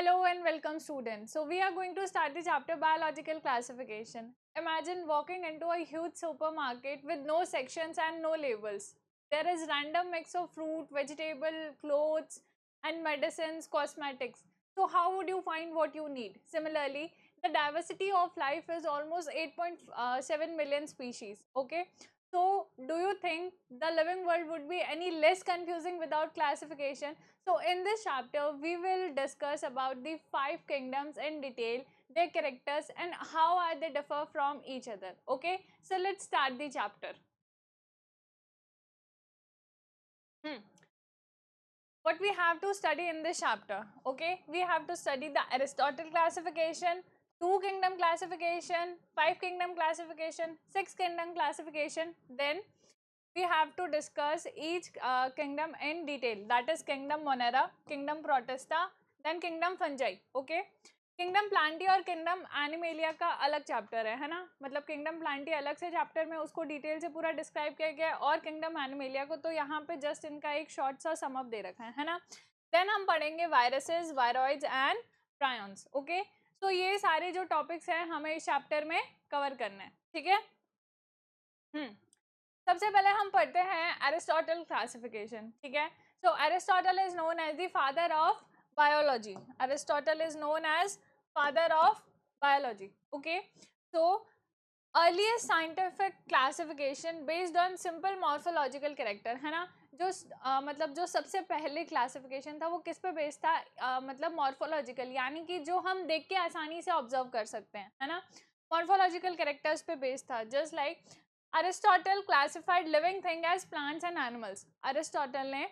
Hello and welcome students. So we are going to start the chapter biological classification. Imagine walking into a huge supermarket with no sections and no labels. There is random mix of fruit, vegetable, clothes and medicines, cosmetics. So how would you find what you need? Similarly, the diversity of life is almost 8.7 million species. Okay. So do you think the living world would be any less confusing without classification? So in this chapter, we will discuss about the 5 kingdoms in detail, their characters and how are they differ from each other. Okay, so let's start the chapter. What we have to study in this chapter? Okay, we have to study the Aristotle classification, 2 kingdom classification, 5 kingdom classification, 6 kingdom classification. Then we have to discuss each kingdom in detail, that is kingdom Monera, kingdom Protista, then kingdom Fungi. Okay, kingdom Plantae और kingdom animalia का अलग chapter है ना, मतलब kingdom Plantae अलग से chapter में उसको डिटेल से पूरा डिस्क्राइब किया गया है और किंगडम एनिमेलिया को तो यहाँ पे जस्ट इनका एक शॉर्ट सा सम अप दे रखा है ना। देन हम पढ़ेंगे viruses, viroids and prions. Okay, तो ये सारे जो टॉपिक्स हैं हमें इस चैप्टर में कवर करना है, ठीक है। सबसे पहले हम पढ़ते हैं एरिस्टोटल क्लासिफिकेशन, ठीक है। So Aristotle is known as the father of biology. Aristotle is known as father of biology. Okay, so earliest scientific classification based on simple morphological character है ना। जो मतलब जो सबसे पहले क्लासिफिकेशन था वो किस पे बेस्ड था, मतलब मॉर्फोलॉजिकल, यानी कि जो हम देख के आसानी से ऑब्जर्व कर सकते हैं, है ना। मॉर्फोलॉजिकल कैरेक्टर्स पे बेस्ड था। Just like Aristotle classified living thing as plants and animals. Aristotle ने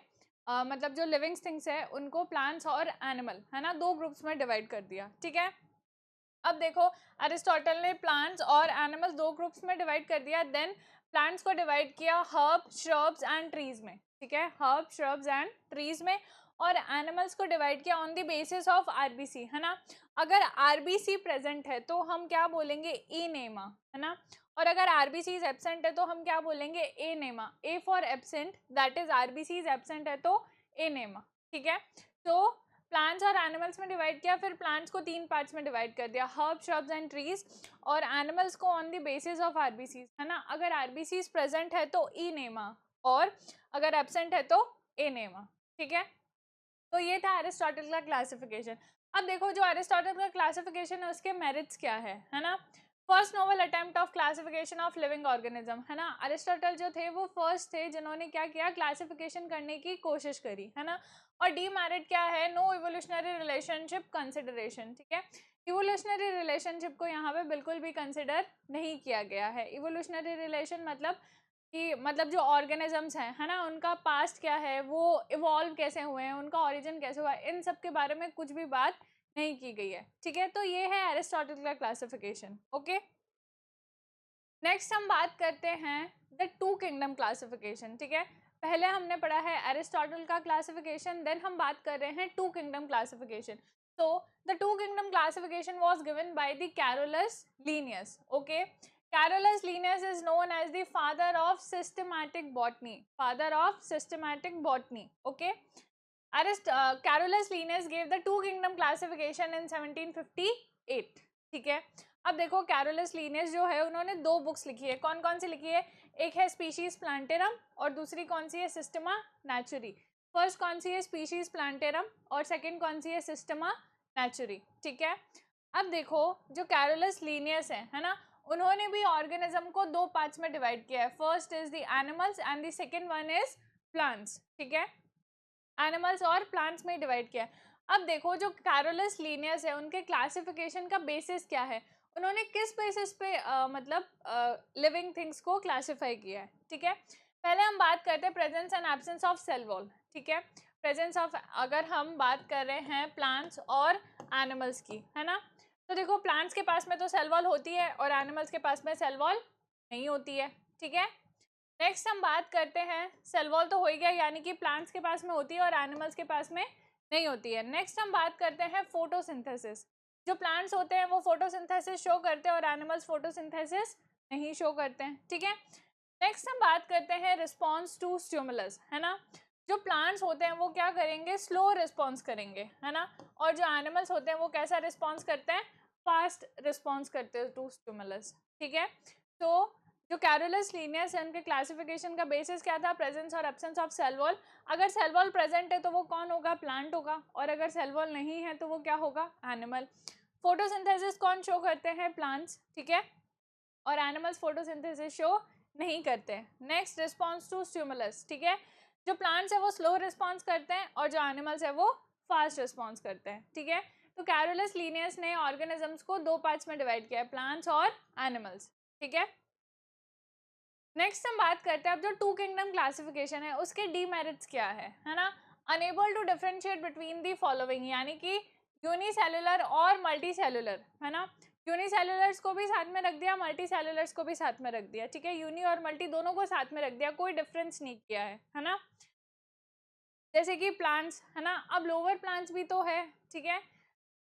मतलब जो लिविंग थिंग्स है उनको प्लांट्स और एनिमल, है ना, 2 ग्रुप्स में डिवाइड कर दिया, ठीक है। अब देखो अरिस्टोटल ने प्लांट्स और एनिमल्स 2 ग्रुप्स में डिवाइड कर दिया। देन प्लांट्स को डिवाइड किया हर्ब, श्रब्स एंड ट्रीज में, ठीक है, हर्ब, श्रब्स एंड ट्रीज में, और एनिमल्स को डिवाइड किया on the basis of RBC, है ना। अगर आरबीसी प्रेजेंट है तो हम क्या बोलेंगे, इनेमा, है ना। और अगर आरबीसी इज एब्सेंट है तो हम क्या बोलेंगे, enema. A for absent, that is RBC is absent है तो एनेमा, ठीक है। तो प्लांट्स और एनिमल्स में डिवाइड किया, फिर प्लांट्स को 3 पार्ट्स में डिवाइड कर दिया, हर्ब, श्रब्स एंड ट्रीज, और एनिमल्स को on the basis of RBCs, है ना। अगर आरबीसीज प्रेजेंट है तो इनेमा और अगर एब्सेंट है तो एनेमा, ठीक है। तो ये था एरिस्टोटल का क्लासिफिकेशन। अब देखो जो एरिस्टोटल का क्लासिफिकेशन है उसके मेरिट्स क्या है ना। First noble attempt of classification of living organism, है ना। अरिस्टोटल जो थे वो फर्स्ट थे जिन्होंने क्या किया, क्लासिफिकेशन करने की कोशिश करी, है ना। और डीमेरिट क्या है, नो इवोल्यूशनरी रिलेशनशिप कंसिडरेशन, ठीक है। इवोल्यूशनरी रिलेशनशिप को यहाँ पे बिल्कुल भी कंसिडर नहीं किया गया है। इवोल्यूशनरी रिलेशन मतलब कि मतलब जो ऑर्गेनिजम्स हैं, है ना, उनका पास्ट क्या है, वो इवॉल्व कैसे हुए हैं, उनका ओरिजिन कैसे हुआ है, इन सब के बारे में कुछ भी बात नहीं की गई है, ठीक है। तो ये है एरिस्टोटल का क्लासिफिकेशन। ओके, नेक्स्ट हम बात करते हैं द 2 किंगडम क्लासिफिकेशन, ठीक है। पहले हमने पढ़ा है एरिस्टोटल का क्लासिफिकेशन, देन हम बात कर रहे हैं 2 kingdom classification. So the 2 kingdom classification was given by the Carolus Linnaeus. Okay, Carolus Linnaeus is known as the father of systematic botany. Father of systematic botany. Okay, Carolus Linnaeus gave the 2 kingdom classification in 1758. ठीक है। अब देखो Carolus Linnaeus जो है उन्होंने 2 books लिखी है। कौन कौन सी लिखी है, एक है स्पीशीज प्लांटेरम और दूसरी कौन सी है, सिस्टमा नेचुरी। फर्स्ट कौन सी है, स्पीशीज प्लांटेरम, और सेकंड कौन सी है, सिस्टमा नेचुरी, ठीक है। अब देखो जो कैरोलस लीनियस है ना, उन्होंने भी ऑर्गेनिज्म को 2 पार्ट्स में डिवाइड किया है। First is the animals and the second one is plants, ठीक है। एनिमल्स और प्लांट्स में डिवाइड किया है। अब देखो जो कैरोलस लीनियस है उनके क्लासिफिकेशन का बेसिस क्या है, उन्होंने किस बेसिस पे मतलब लिविंग थिंग्स को क्लासिफाई किया है, ठीक है। पहले हम बात करते हैं presence and absence of cell wall, ठीक है। प्रेजेंस ऑफ, अगर हम बात कर रहे हैं प्लांट्स और एनिमल्स की, है ना, तो देखो प्लांट्स के पास में तो सेल वॉल होती है और एनिमल्स के पास में सेल वॉल नहीं होती है, ठीक है। नेक्स्ट हम बात करते हैं, सेल वॉल तो हो ही गया, यानी कि प्लांट्स के पास में होती है और एनिमल्स के पास में नहीं होती है। नेक्स्ट हम बात करते हैं फोटोसिंथेसिस। जो प्लांट्स होते हैं वो फोटोसिंथेसिस शो करते हैं और एनिमल्स फोटोसिंथेसिस नहीं शो करते हैं, ठीक है। नेक्स्ट हम बात करते हैं रिस्पॉन्स टू स्टिमुलस, है ना। जो प्लांट्स होते हैं वो क्या करेंगे, स्लो रिस्पॉन्स करेंगे, है ना, और जो एनिमल्स होते हैं वो कैसा रिस्पॉन्स करते हैं, फास्ट रिस्पॉन्स करते हैं टू स्टिमुलस, ठीक है। तो जो कैरोलस लीनियस है उनके क्लासिफिकेशन का बेसिस क्या था, प्रेजेंस और एब्सेंस ऑफ सेल वॉल। अगर सेल वॉल प्रेजेंट है तो वो कौन होगा, प्लांट होगा, और अगर सेल वॉल नहीं है तो वो क्या होगा, एनिमल। फोटोसिंथेसिस कौन शो करते हैं, प्लांट्स, ठीक है, और एनिमल्स फोटोसिंथेसिस शो नहीं करते हैं। नेक्स्ट, रिस्पॉन्स टू स्टिमुलस, ठीक है, जो प्लांट्स है वो स्लो रिस्पॉन्स करते हैं और जो एनिमल्स है वो फास्ट रिस्पॉन्स करते हैं, ठीक है। तो कैरोलस लीनियस ने ऑर्गेनिजम्स को दो पार्ट्स में डिवाइड किया है, प्लांट्स और एनिमल्स, ठीक है। नेक्स्ट हम बात करते हैं अब जो टू किंगडम क्लासिफिकेशन है उसके डीमेरिट्स क्या है ना, unable to differentiate between the following, यानी कि यूनिसेलुलर और मल्टी सेलुलर, है ना, यूनिसेलुलर्स को भी साथ में रख दिया, मल्टी सेलुलर्स को भी साथ में रख दिया, ठीक है, यूनि और मल्टी दोनों को साथ में रख दिया, कोई डिफरेंस नहीं किया है ना, जैसे कि प्लांट्स, है ना, अब लोअर प्लांट्स भी तो है, ठीक है,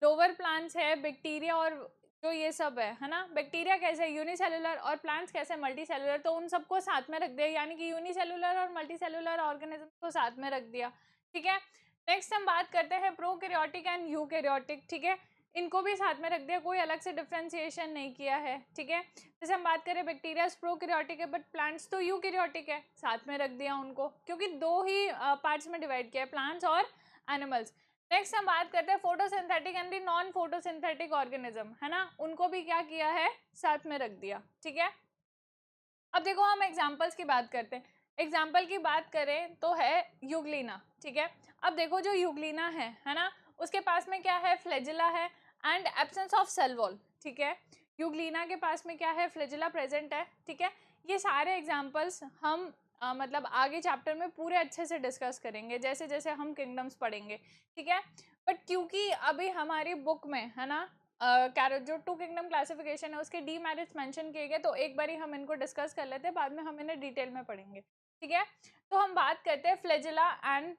लोअर प्लांट्स है, बैक्टीरिया और जो ये सब है ना, बैक्टीरिया कैसे यूनिसेलुलर और प्लांट्स कैसे मल्टी सेलुलर, तो उन सबको साथ में रख दिया, यानी कि यूनिसेलुलर और मल्टी सेलुलर ऑर्गेनिज्म को साथ में रख दिया, ठीक है। नेक्स्ट हम बात करते हैं प्रोकैरियोटिक एंड यूकैरियोटिक, ठीक है, इनको भी साथ में रख दिया, कोई अलग से डिफ्रेंसिएशन नहीं किया है, ठीक है। जैसे हम बात करें बैक्टीरिया प्रोकैरियोटिक है बट प्लांट्स तो यूकैरियोटिक है, साथ में रख दिया उनको, क्योंकि दो ही पार्ट्स में डिवाइड किया है, प्लांट्स और एनिमल्स। नेक्स्ट हम बात करते हैं photosynthetic and the non photosynthetic organism, है ना, उनको भी क्या किया है, साथ में रख दिया, ठीक है। अब देखो हम एग्जांपल्स की बात करते हैं, एग्जांपल की बात करें तो है यूग्लिना, ठीक है। अब देखो जो यूग्लिना है ना, उसके पास में क्या है, फ्लैजिला है and absence of cell wall, ठीक है, यूग्लिना के पास में क्या है, फ्लैजिला प्रेजेंट है, ठीक है। ये सारे एग्जांपल्स हम मतलब आगे चैप्टर में पूरे अच्छे से डिस्कस करेंगे जैसे जैसे हम किंगडम्स पढ़ेंगे, ठीक है। बट क्योंकि अभी हमारी बुक में, है ना, जो टू किंगडम क्लासिफिकेशन है उसके डीमेरिट्स मेंशन किए गए, तो एक बार हम इनको डिस्कस कर लेते हैं, बाद में हम इन्हें डिटेल में पढ़ेंगे, ठीक है। तो हम बात करते हैं flagella and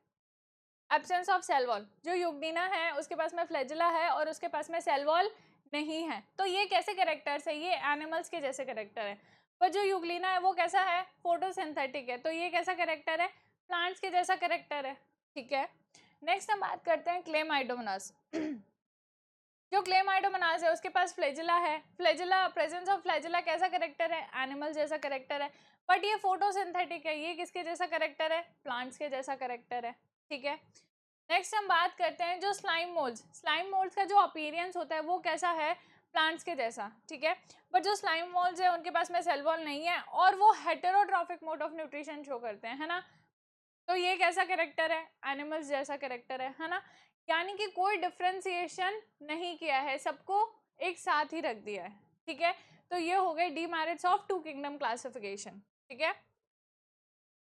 absence of cell wall. जो यूग्लिना है उसके पास में फ्लैजिला है और उसके पास में सेल वॉल नहीं है, तो ये कैसे कैरेक्टर्स है, ये एनिमल्स के जैसे कैरेक्टर है, पर जो यूग्लिना है वो कैसा है, फोटोसिंथेटिक है, तो ये कैसा कैरेक्टर है, प्लांट्स के जैसा कैरेक्टर है, ठीक है। नेक्स्ट हम बात करते हैं क्लेमाइडोमोनास। जो क्लेमाइडोमोनास है उसके पास फ्लैजिला है, फ्लैजिला, प्रेजेंस ऑफ फ्लैजिला कैसा कैरेक्टर है, एनिमल जैसा कैरेक्टर है, बट ये फोटोसिंथेटिक है, ये किसके जैसा कैरेक्टर है, प्लांट्स के जैसा कैरेक्टर है, ठीक है। नेक्स्ट हम बात करते हैं जो स्लाइम मोल्ड्स का जो अपीयरेंस होता है वो कैसा है, प्लांट्स के जैसा, ठीक है, बट जो स्लाइम मोल्ड्स है उनके पास में सेल वॉल नहीं है और वो heterotrophic mode of nutrition show करते हैं, है ना, तो ये कैसा कैरेक्टर है, एनिमल्स जैसा कैरेक्टर है ना, यानी कि कोई डिफ्रेंसिएशन नहीं किया है, सबको एक साथ ही रख दिया है, ठीक है। तो ये हो गए demerits of two kingdom classification, ठीक है।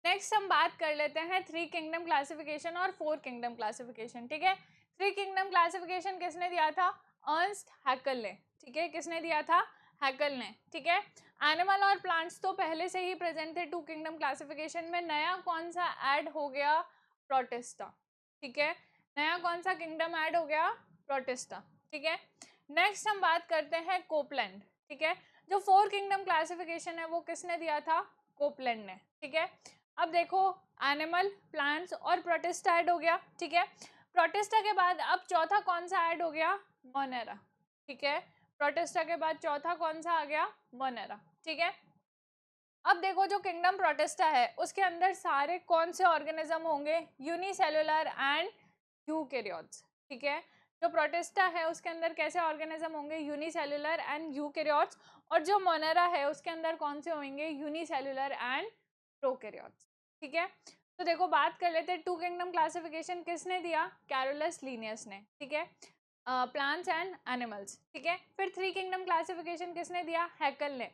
नेक्स्ट हम बात कर लेते हैं थ्री किंगडम क्लासिफिकेशन और फोर किंगडम क्लासिफिकेशन, ठीक है। थ्री किंगडम क्लासिफिकेशन किसने दिया था, अर्नस्ट हैकल ने, ठीक है, किसने दिया था, हैकल ने, ठीक है। एनिमल और प्लांट्स तो पहले से ही प्रेजेंट थे टू किंगडम क्लासिफिकेशन में, नया कौन सा ऐड हो गया, प्रोटिस्टा, ठीक है, नया कौन सा किंगडम ऐड हो गया, प्रोटिस्टा, ठीक है। नेक्स्ट हम बात करते हैं कोपलैंड, ठीक है, जो फोर किंगडम क्लासिफिकेशन है वो किसने दिया था, कोपलैंड ने, ठीक है। अब देखो एनिमल, प्लांट्स और प्रोटिस्टा ऐड हो गया, ठीक है। प्रोटिस्टा के बाद अब चौथा कौन सा ऐड हो गया, मोनेरा, ठीक है, प्रोटिस्टा के बाद चौथा कौन सा आ गया, मोनेरा, ठीक है। अब देखो जो किंगडम प्रोटिस्टा है उसके अंदर सारे कौन से ऑर्गेनिज्म होंगे, यूनिसेलुलर एंड यूकैरियोट्स, ठीक है। जो प्रोटिस्टा है उसके अंदर कैसे ऑर्गेनिज्म होंगे, यूनिसेलुलर एंड यूकैरियोट्स, और जो मोनेरा है उसके अंदर कौन से होंगे, यूनिसेलुलर एंड प्रोकैरियोट्स, ठीक है। तो देखो बात कर लेते हैं टू किंगडम क्लासिफिकेशन किसने दिया, कैरोलस लीनियस ने, ठीक है, प्लांट्स एंड एनिमल्स, ठीक है। फिर थ्री किंगडम क्लासिफिकेशन किसने दिया, हैकल ने,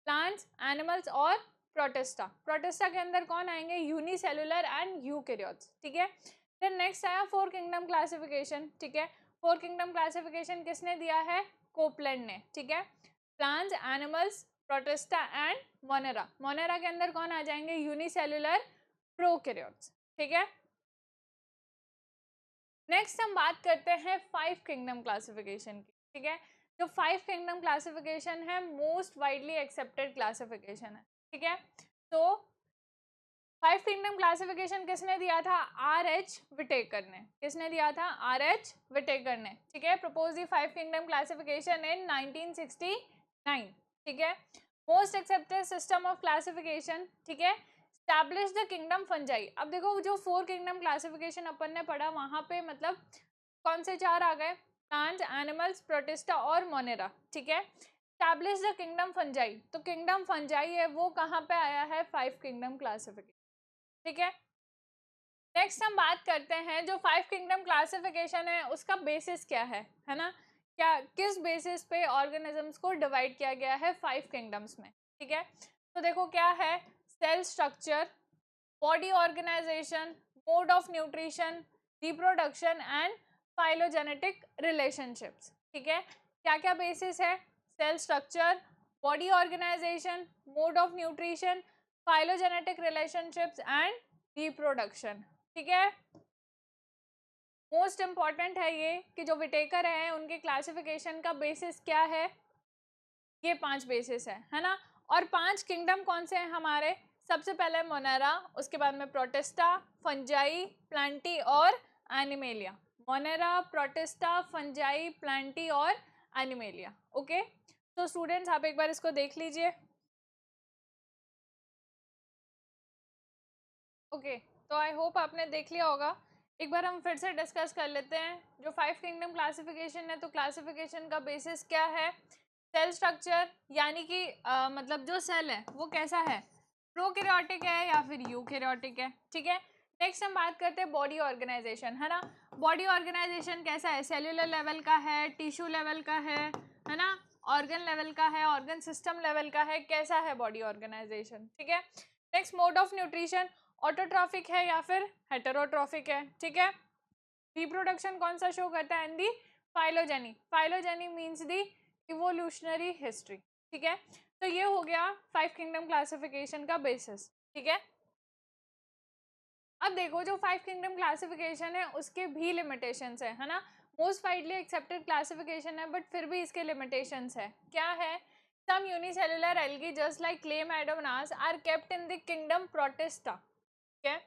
प्लांट्स, एनिमल्स और प्रोटिस्टा, प्रोटिस्टा के अंदर कौन आएंगे, यूनिसेलुलर एंड यूकैरियोट्स, ठीक है। फिर नेक्स्ट आया फोर किंगडम क्लासिफिकेशन, ठीक है, फोर किंगडम क्लासिफिकेशन किसने दिया है, कोपलैंड ने, ठीक है, plants, animals, protista and Monera, Monera के अंदर कौन आ जाएंगे, यूनिसेलुलर, प्रोकैरियोट्स, ठीक है। नेक्स्ट हम बात करते हैं फाइव किंगडम क्लासिफिकेशन की, ठीक है। जो फाइव किंगडम क्लासिफिकेशन है मोस्ट वाइडली एक्सेप्टेड क्लासिफिकेशन है, ठीक है। तो फाइव किंगडम क्लासिफिकेशन किसने दिया था? आर.एच. विटेकर ने। किसने दिया था? आर.एच. विटेकर ने। ठीक है, प्रपोज दी फाइव किंगडम क्लासिफिकेशन इन 1969। ठीक है, most accepted system of classification. ठीक है, स्टैब्लिश द किंगडम फंजाई। अब देखो जो फोर किंगडम क्लासिफिकेशन अपन ने पढ़ा वहां पे मतलब कौन से चार आ गए? प्लांट्स, एनिमल्स, प्रोटिस्टा और मोनेरा। ठीक है, स्टैब्लिश द किंगडम फंजाई, तो किंगडम फंजाई है वो कहाँ पे आया है? Five kingdom classification. ठीक है, नेक्स्ट हम बात करते हैं जो फाइव किंगडम क्लासिफिकेशन है उसका बेसिस क्या है ना? क्या किस बेसिस पे ऑर्गेनिजम्स को डिवाइड किया गया है फाइव किंगडम्स में? ठीक है, तो देखो क्या है? Cell structure, body organisation, mode of nutrition, reproduction and phylogenetic relationships. ठीक है, क्या क्या बेसिस है? Cell structure, body organisation, mode of nutrition, phylogenetic relationships and reproduction. ठीक है, मोस्ट इंपॉर्टेंट है ये कि जो विटेकर है उनके क्लासिफिकेशन का बेसिस क्या है? ये पांच बेसिस है ना? और पांच किंगडम कौन से हैं हमारे? सबसे पहले मोनेरा, उसके बाद में प्रोटिस्टा, फंजाई, प्लांटी और animalia. Monera, protista, fungi, Plantae और एनिमेलिया। ओके, तो स्टूडेंट्स आप एक बार इसको देख लीजिए। ओके, तो आई होप आपने देख लिया होगा। एक बार हम फिर से डिस्कस कर लेते हैं। जो फाइव किंगडम क्लासिफिकेशन है तो क्लासिफिकेशन का बेसिस क्या है? सेल स्ट्रक्चर, यानी कि मतलब जो सेल है वो कैसा है? प्रोकैरियोटिक है या फिर यूकैरियोटिक है। ठीक है, नेक्स्ट हम बात करते हैं बॉडी ऑर्गेनाइजेशन, है ना? बॉडी ऑर्गेनाइजेशन कैसा है? सेल्यूलर लेवल का है, टिश्यू लेवल का है ना? ऑर्गन लेवल का है, ऑर्गन सिस्टम लेवल का है, कैसा है बॉडी ऑर्गेनाइजेशन? ठीक है, next mode of nutrition, autotrophic है या फिर हेटेरोट्रॉफिक है। ठीक है, रिप्रोडक्शन कौन सा शो करता है? In the phylogeny. Phylogeny means the evolutionary history. ठीक है, तो ये हो गया फाइव किंगडम क्लासिफिकेशन का बेसिस। ठीक है, अब देखो जो फाइव किंगडम क्लासिफिकेशन है उसके भी लिमिटेशंस है ना? मोस्ट वाइडली एक्सेप्टेड क्लासिफिकेशन है बट फिर भी इसके लिमिटेशंस है। क्या है? Some unicellular algae just like Chlamydomonas are kept in the kingdom Protista, ठीक है,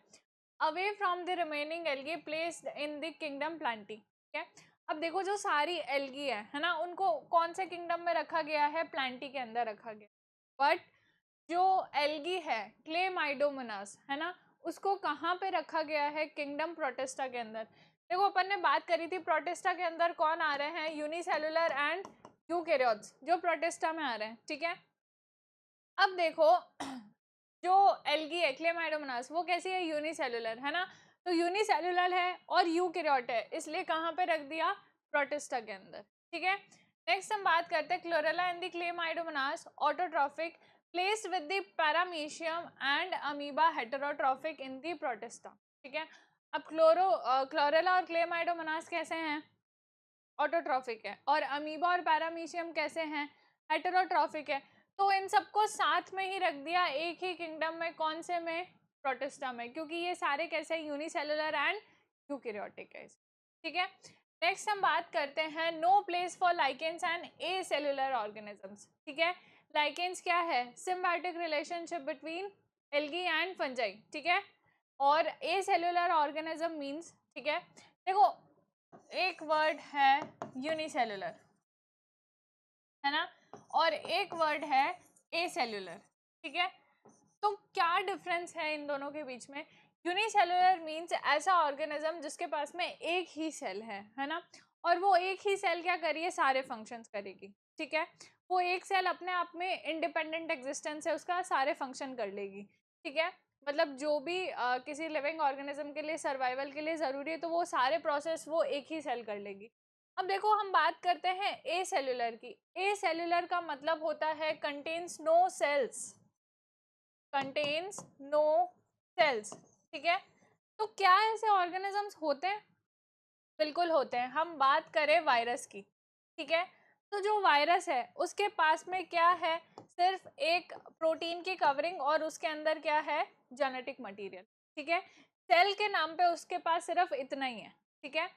away from the remaining algae placed in the kingdom Plantae. ठीक है, अब देखो जो सारी एल्गी है ना, उनको कौन से किंगडम में रखा गया है? प्लांटी के अंदर रखा गया। बट जो एल्गी है क्लेमाइडोमोनास है ना, उसको कहाँ पे रखा गया है? किंगडम प्रोटिस्टा के अंदर। देखो अपन ने बात करी थी प्रोटिस्टा के अंदर कौन आ रहे हैं? यूनिसेलुलर एंड यूकैरियोट्स जो प्रोटिस्टा में आ रहे हैं। ठीक है, अब देखो जो एल्गी है क्लेमाइडोमोनास वो कैसी है? यूनिसेलुलर है ना, तो यूनिसेलुलर है और यूकैरियोट है, इसलिए कहाँ पे रख दिया? प्रोटिस्टा के अंदर। ठीक है, नेक्स्ट हम बात करते हैं chlorella and the Chlamydomonas autotrophic placed with the paramecium and amoeba heterotrophic in the protista. ठीक है, अब क्लोरेला और क्लेमाइडोमोनास कैसे हैं? ऑटोट्रॉफिक है, और अमीबा और पैरामीशियम कैसे हैं? हेटेरोट्रॉफिक है। तो इन सबको साथ में ही रख दिया एक ही किंगडम में, कौन से में? प्रोटिस्टा में, क्योंकि ये सारे कैसे हैं? यूनिसेलुलर एंड यूकैरियोटिक है। ठीक है, नेक्स्ट हम बात करते हैं no place for lichens and acellular organisms. ठीक है, लाइकेंस क्या है? Symbiotic relationship between algae and fungi. ठीक है, और ए सेलुलर ऑर्गेनिज्म मीन्स, ठीक है, देखो एक वर्ड है यूनिसेलुलर, है ना, और एक वर्ड है ए सेलुलर। ठीक है, तो क्या डिफरेंस है इन दोनों के बीच में? यूनिसेलुलर मीन्स ऐसा ऑर्गेनिज्म जिसके पास में एक ही सेल है ना, और वो एक ही सेल क्या करिए? सारे फंक्शंस करेगी। ठीक है, वो एक सेल अपने आप में इंडिपेंडेंट एग्जिस्टेंस है उसका, सारे फंक्शन कर लेगी। ठीक है, मतलब जो भी किसी लिविंग ऑर्गेनिज्म के लिए सर्वाइवल के लिए ज़रूरी है तो वो सारे प्रोसेस वो एक ही सेल कर लेगी। अब देखो हम बात करते हैं ए सेलुलर की। ए सेलुलर का मतलब होता है contains no cells, contains no cells. ठीक है, तो क्या ऐसे ऑर्गेनिजम्स होते हैं? बिल्कुल होते हैं। हम बात करें वायरस की, ठीक है, तो जो वायरस है उसके पास में क्या है? सिर्फ एक प्रोटीन की कवरिंग और उसके अंदर क्या है? Genetic material. ठीक है, सेल के नाम पे उसके पास सिर्फ इतना ही है। ठीक है,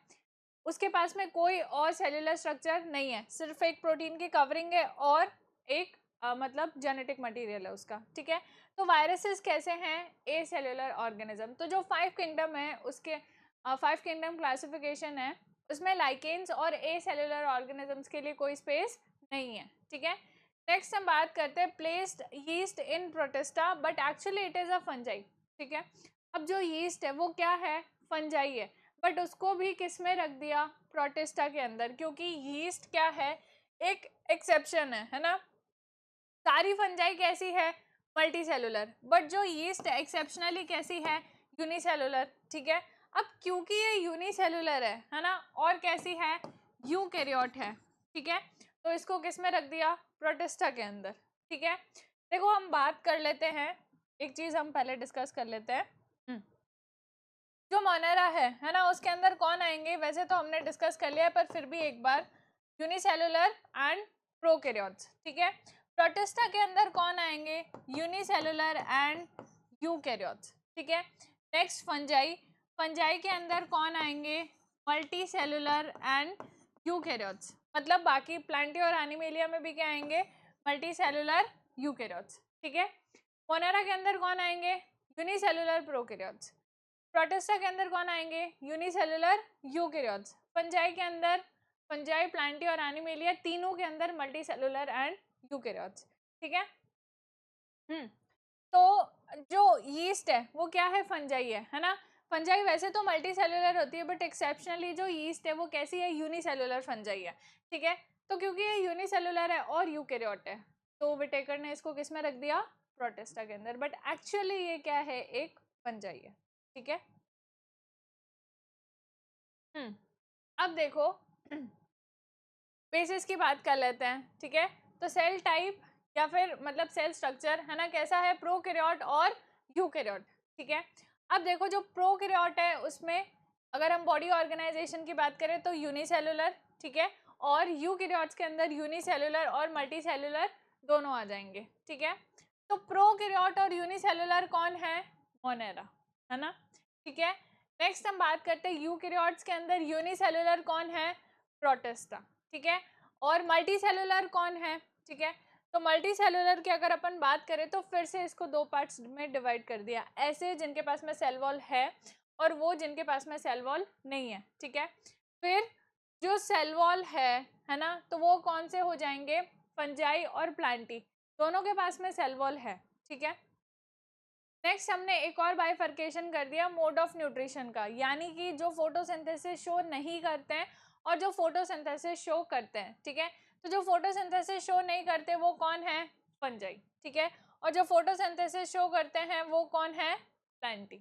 उसके पास में कोई और सेलुलर स्ट्रक्चर नहीं है, सिर्फ एक प्रोटीन की कवरिंग है और एक मतलब जेनेटिक मटेरियल है उसका, ठीक है। तो वायरसेस कैसे हैं, ए सेलुलर ऑर्गेनिज्म। तो जो 5 किंगडम है उसके 5 किंगडम क्लासिफिकेशन है, उसमें लाइकेन्स और ए सेलुलर ऑर्गेनिजम्स के लिए कोई स्पेस नहीं है, ठीक है। नेक्स्ट हम बात करते हैं placed yeast in protista but actually it is a fungi, ठीक है। अब जो यीस्ट है वो क्या है, फंजाई है, बट उसको भी किस में रख दिया, प्रोटिस्टा के अंदर, क्योंकि यीस्ट क्या है, एक एक्सेप्शन है ना। सारी फंजाई कैसी है, मल्टी सेलुलर, बट जो यीस्ट एक्सेप्शनली कैसी है, यूनिसेलुलर, ठीक है। अब क्योंकि ये यूनिसेलुलर है ना, और कैसी है, यूकैरियोट है, ठीक है। तो इसको किस में रख दिया, प्रोटिस्टा के अंदर, ठीक है। देखो हम बात कर लेते हैं, एक चीज हम पहले डिस्कस कर लेते हैं, जो मोनेरा है ना, उसके अंदर कौन आएंगे, वैसे तो हमने डिस्कस कर लिया है पर फिर भी एक बार, यूनिसेलुलर एंड प्रोकैरियोट्स, ठीक है। प्रोटिस्टा के अंदर कौन आएंगे, यूनिसेलुलर एंड यूकैरियोट्स, ठीक है। नेक्स्ट फंजाई, फंजाई के अंदर कौन आएंगे, मल्टी सेलुलर एंड यूकैरियोट्स, मतलब बाकी प्लांटी और एनिमेलिया में भी क्या आएंगे, मल्टी सेलुलर यूकैरियोट्स, ठीक है। मोनेरा के अंदर कौन आएंगे, यूनिसेलुलर प्रोकैरियोट्स। प्रोटिस्टा के अंदर कौन आएंगे, यूनिसेलुलर यूकैरियोट्स। फंजाई के अंदर, फंजाई, प्लांटी और एनिमेलिया तीनों के अंदर मल्टी सेलुलर एंड यूकैरियोट्स, ठीक है। तो जो यीस्ट है वो क्या है, फंजाई है ना। फंजाई वैसे तो मल्टी सेलुलर होती है बट एक्सेप्शनली जो यीस्ट है वो कैसी है, यूनिसेलुलर फंजाई है, ठीक है। तो क्योंकि ये यूनिसेलुलर है और यूकैरियोट है, तो विटेकर ने इसको किस में रख दिया, प्रोटिस्टा के अंदर, बट एक्चुअली ये क्या है, एक फंजाई है, ठीक है। अब देखो बेसिस की बात कर लेते हैं, ठीक है। तो सेल टाइप या फिर मतलब सेल स्ट्रक्चर है ना, कैसा है, प्रोकैरियोट और यूकैरियोट, ठीक है। अब देखो जो प्रोकैरियोट है उसमें अगर हम बॉडी ऑर्गेनाइजेशन की बात करें तो यूनिसेलुलर, ठीक है, और यूकैरियोट्स के अंदर यूनिसेलुलर और मल्टीसेलुलर दोनों आ जाएंगे, ठीक है। तो प्रोकैरियोट और यूनिसेलुलर कौन है, मोनेरा, है ना, ठीक है। नेक्स्ट हम बात करते हैं यूकैरियोट्स के अंदर यूनिसेलुलर कौन है, प्रोटिस्टा, ठीक है। और मल्टी सेलुलर कौन है, ठीक है। तो मल्टी सेलुलर की अगर अपन बात करें तो फिर से इसको दो पार्ट्स में डिवाइड कर दिया, ऐसे जिनके पास में सेल वॉल है और वो जिनके पास में सेल वॉल नहीं है, ठीक है। फिर जो सेल वॉल है ना, तो वो कौन से हो जाएंगे, फंजाई और प्लांटी, दोनों के पास में सेल वॉल है, ठीक है। नेक्स्ट हमने एक और बाइफर्केशन कर दिया मोड ऑफ न्यूट्रिशन का, यानी कि जो फोटोसिंथेसिस शो नहीं करते हैं और जो फोटोसिंथेसिस शो करते हैं, ठीक है। तो जो फोटोसिंथेसिस शो नहीं करते वो कौन है, फंजाई, ठीक है। और जो फोटोसिंथेसिस शो करते हैं वो कौन है, प्लांटी,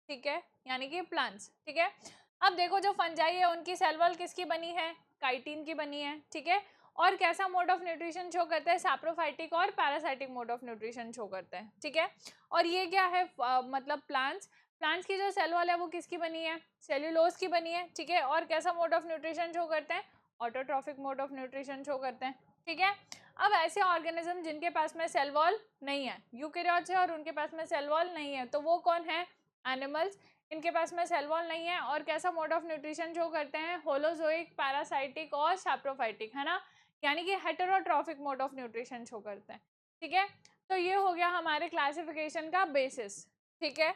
ठीक है, यानी कि प्लांट्स, ठीक है। अब देखो जो फंजाई है उनकी सेल वॉल किसकी बनी है, काइटिन की बनी है, ठीक है। और कैसा मोड ऑफ न्यूट्रिशन शो करता है, सैप्रोफाइटिक और parasitic mode of nutrition show करते हैं, ठीक है। और ये क्या है, मतलब प्लांट्स, प्लांट्स की जो सेल वॉल है वो किसकी बनी है, सेल्यूलोज की बनी है, ठीक है। और कैसा मोड ऑफ न्यूट्रिशन शो करते हैं, autotrophic mode of nutrition show करते हैं, ठीक है। अब ऐसे ऑर्गेनिज्म जिनके पास में सेल वॉल नहीं है, यूकैरियोट्स है और उनके पास में सेल वॉल नहीं है, तो वो कौन है, एनिमल्स, इनके पास में सेल वॉल नहीं है और कैसा मोड ऑफ न्यूट्रिशन शो करते हैं, होलोजोइक, पैरासाइटिक और सैप्रोफाइटिक, है ना, यानी कि heterotrophic mode of nutrition show करते हैं, ठीक है। तो ये हो गया हमारे क्लासिफिकेशन का बेसिस, ठीक है।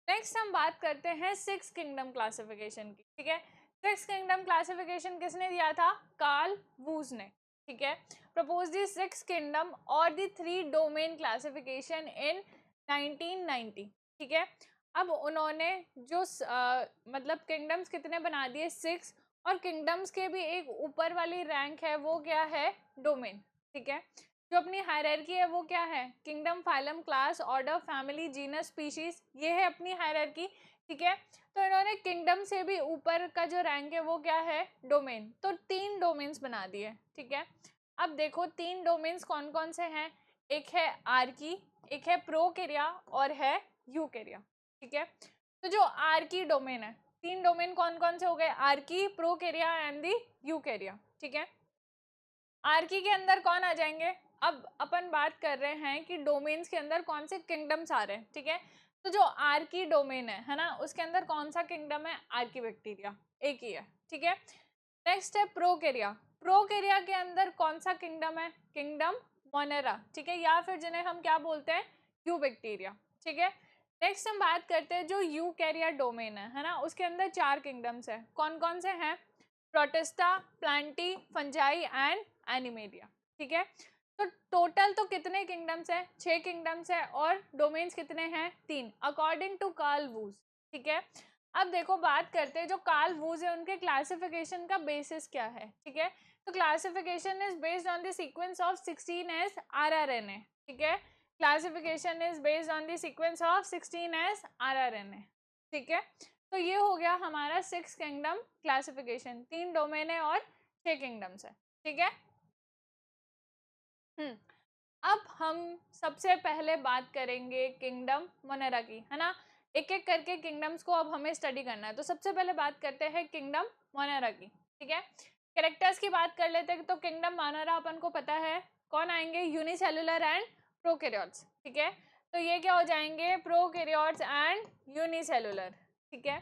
नेक्स्ट हम बात करते हैं 6 किंगडम क्लासिफिकेशन की, ठीक है। 6 किंगडम क्लासिफिकेशन किसने दिया था, कार्ल वूज ने, ठीक है। प्रपोज दी 6 किंगडम और दी 3 डोमेन क्लासिफिकेशन इन 1990, ठीक है। अब उन्होंने जो मतलब किंगडम्स कितने बना दिए, 6, और किंगडम्स के भी एक ऊपर वाली रैंक है वो क्या है, डोमेन, ठीक है। जो अपनी हायरार्की है वो क्या है, kingdom, phylum, class, order, family, genus, species, ये है अपनी हायरार्की, ठीक है। तो इन्होंने किंगडम से भी ऊपर का जो रैंक है वो क्या है, डोमेन, तो 3 डोमेन्स बना दिए, ठीक है। अब देखो 3 डोमेन्स कौन कौन से हैं, एक है आर्की, एक है प्रोकैरिया और है यूकैरिया, ठीक है। तो जो आर्की डोमेन है, 3 डोमेन कौन कौन से हो गए, आर्की, प्रोकैरिया एंड दी यूकैरिया, ठीक है। आर्की के अंदर कौन आ जाएंगे, अब अपन बात कर रहे हैं कि डोमेन्स के अंदर कौन से किंगडम्स आ रहे हैं, ठीक है। तो जो आर्की डोमेन है ना, उसके अंदर कौन सा किंगडम है, आर्की बैक्टीरिया, एक ही है, ठीक है। नेक्स्ट है प्रोकैरिया, प्रोकैरिया के अंदर कौन सा किंगडम है? किंगडम मोनेरा, ठीक है, या फिर जिन्हें हम क्या बोलते हैं? यूबैक्टीरिया, ठीक है। नेक्स्ट हम बात करते हैं जो यूकैरिया डोमेन है ना, उसके अंदर 4 किंगडम्स है। कौन कौन से हैं? Protista, Plantae, fungi and animalia, ठीक है। तो टोटल तो कितने किंगडम्स है? 6 किंगडम्स है, और डोमेन्स कितने हैं? 3, अकॉर्डिंग टू कार्ल वूज, ठीक है। अब देखो बात करते हैं जो कार्ल वूज है उनके क्लासिफिकेशन का बेसिस क्या है, ठीक है। तो classification is based on the sequence of 16s rRNA, ठीक है। Classification is based on the sequence of 16s rRNA, ठीक है। तो ये हो गया हमारा 6 किंगडम क्लासिफिकेशन, 3 डोमेन है और 6 किंगडम्स है, ठीक है। अब हम सबसे पहले बात करेंगे किंगडम मोनेरा की, है ना। एक एक करके किंगडम्स को अब हमें स्टडी करना है। तो सबसे पहले बात करते हैं किंगडम मोनेरा की, ठीक है। कैरेक्टर्स की बात कर लेते हैं। तो किंगडम मोनेरा अपन को पता है कौन आएंगे? यूनिसेलुलर एंड प्रोकैरियोट्स, ठीक है। तो ये क्या हो जाएंगे? प्रोकैरियोट्स एंड यूनिसेलुलर, ठीक है।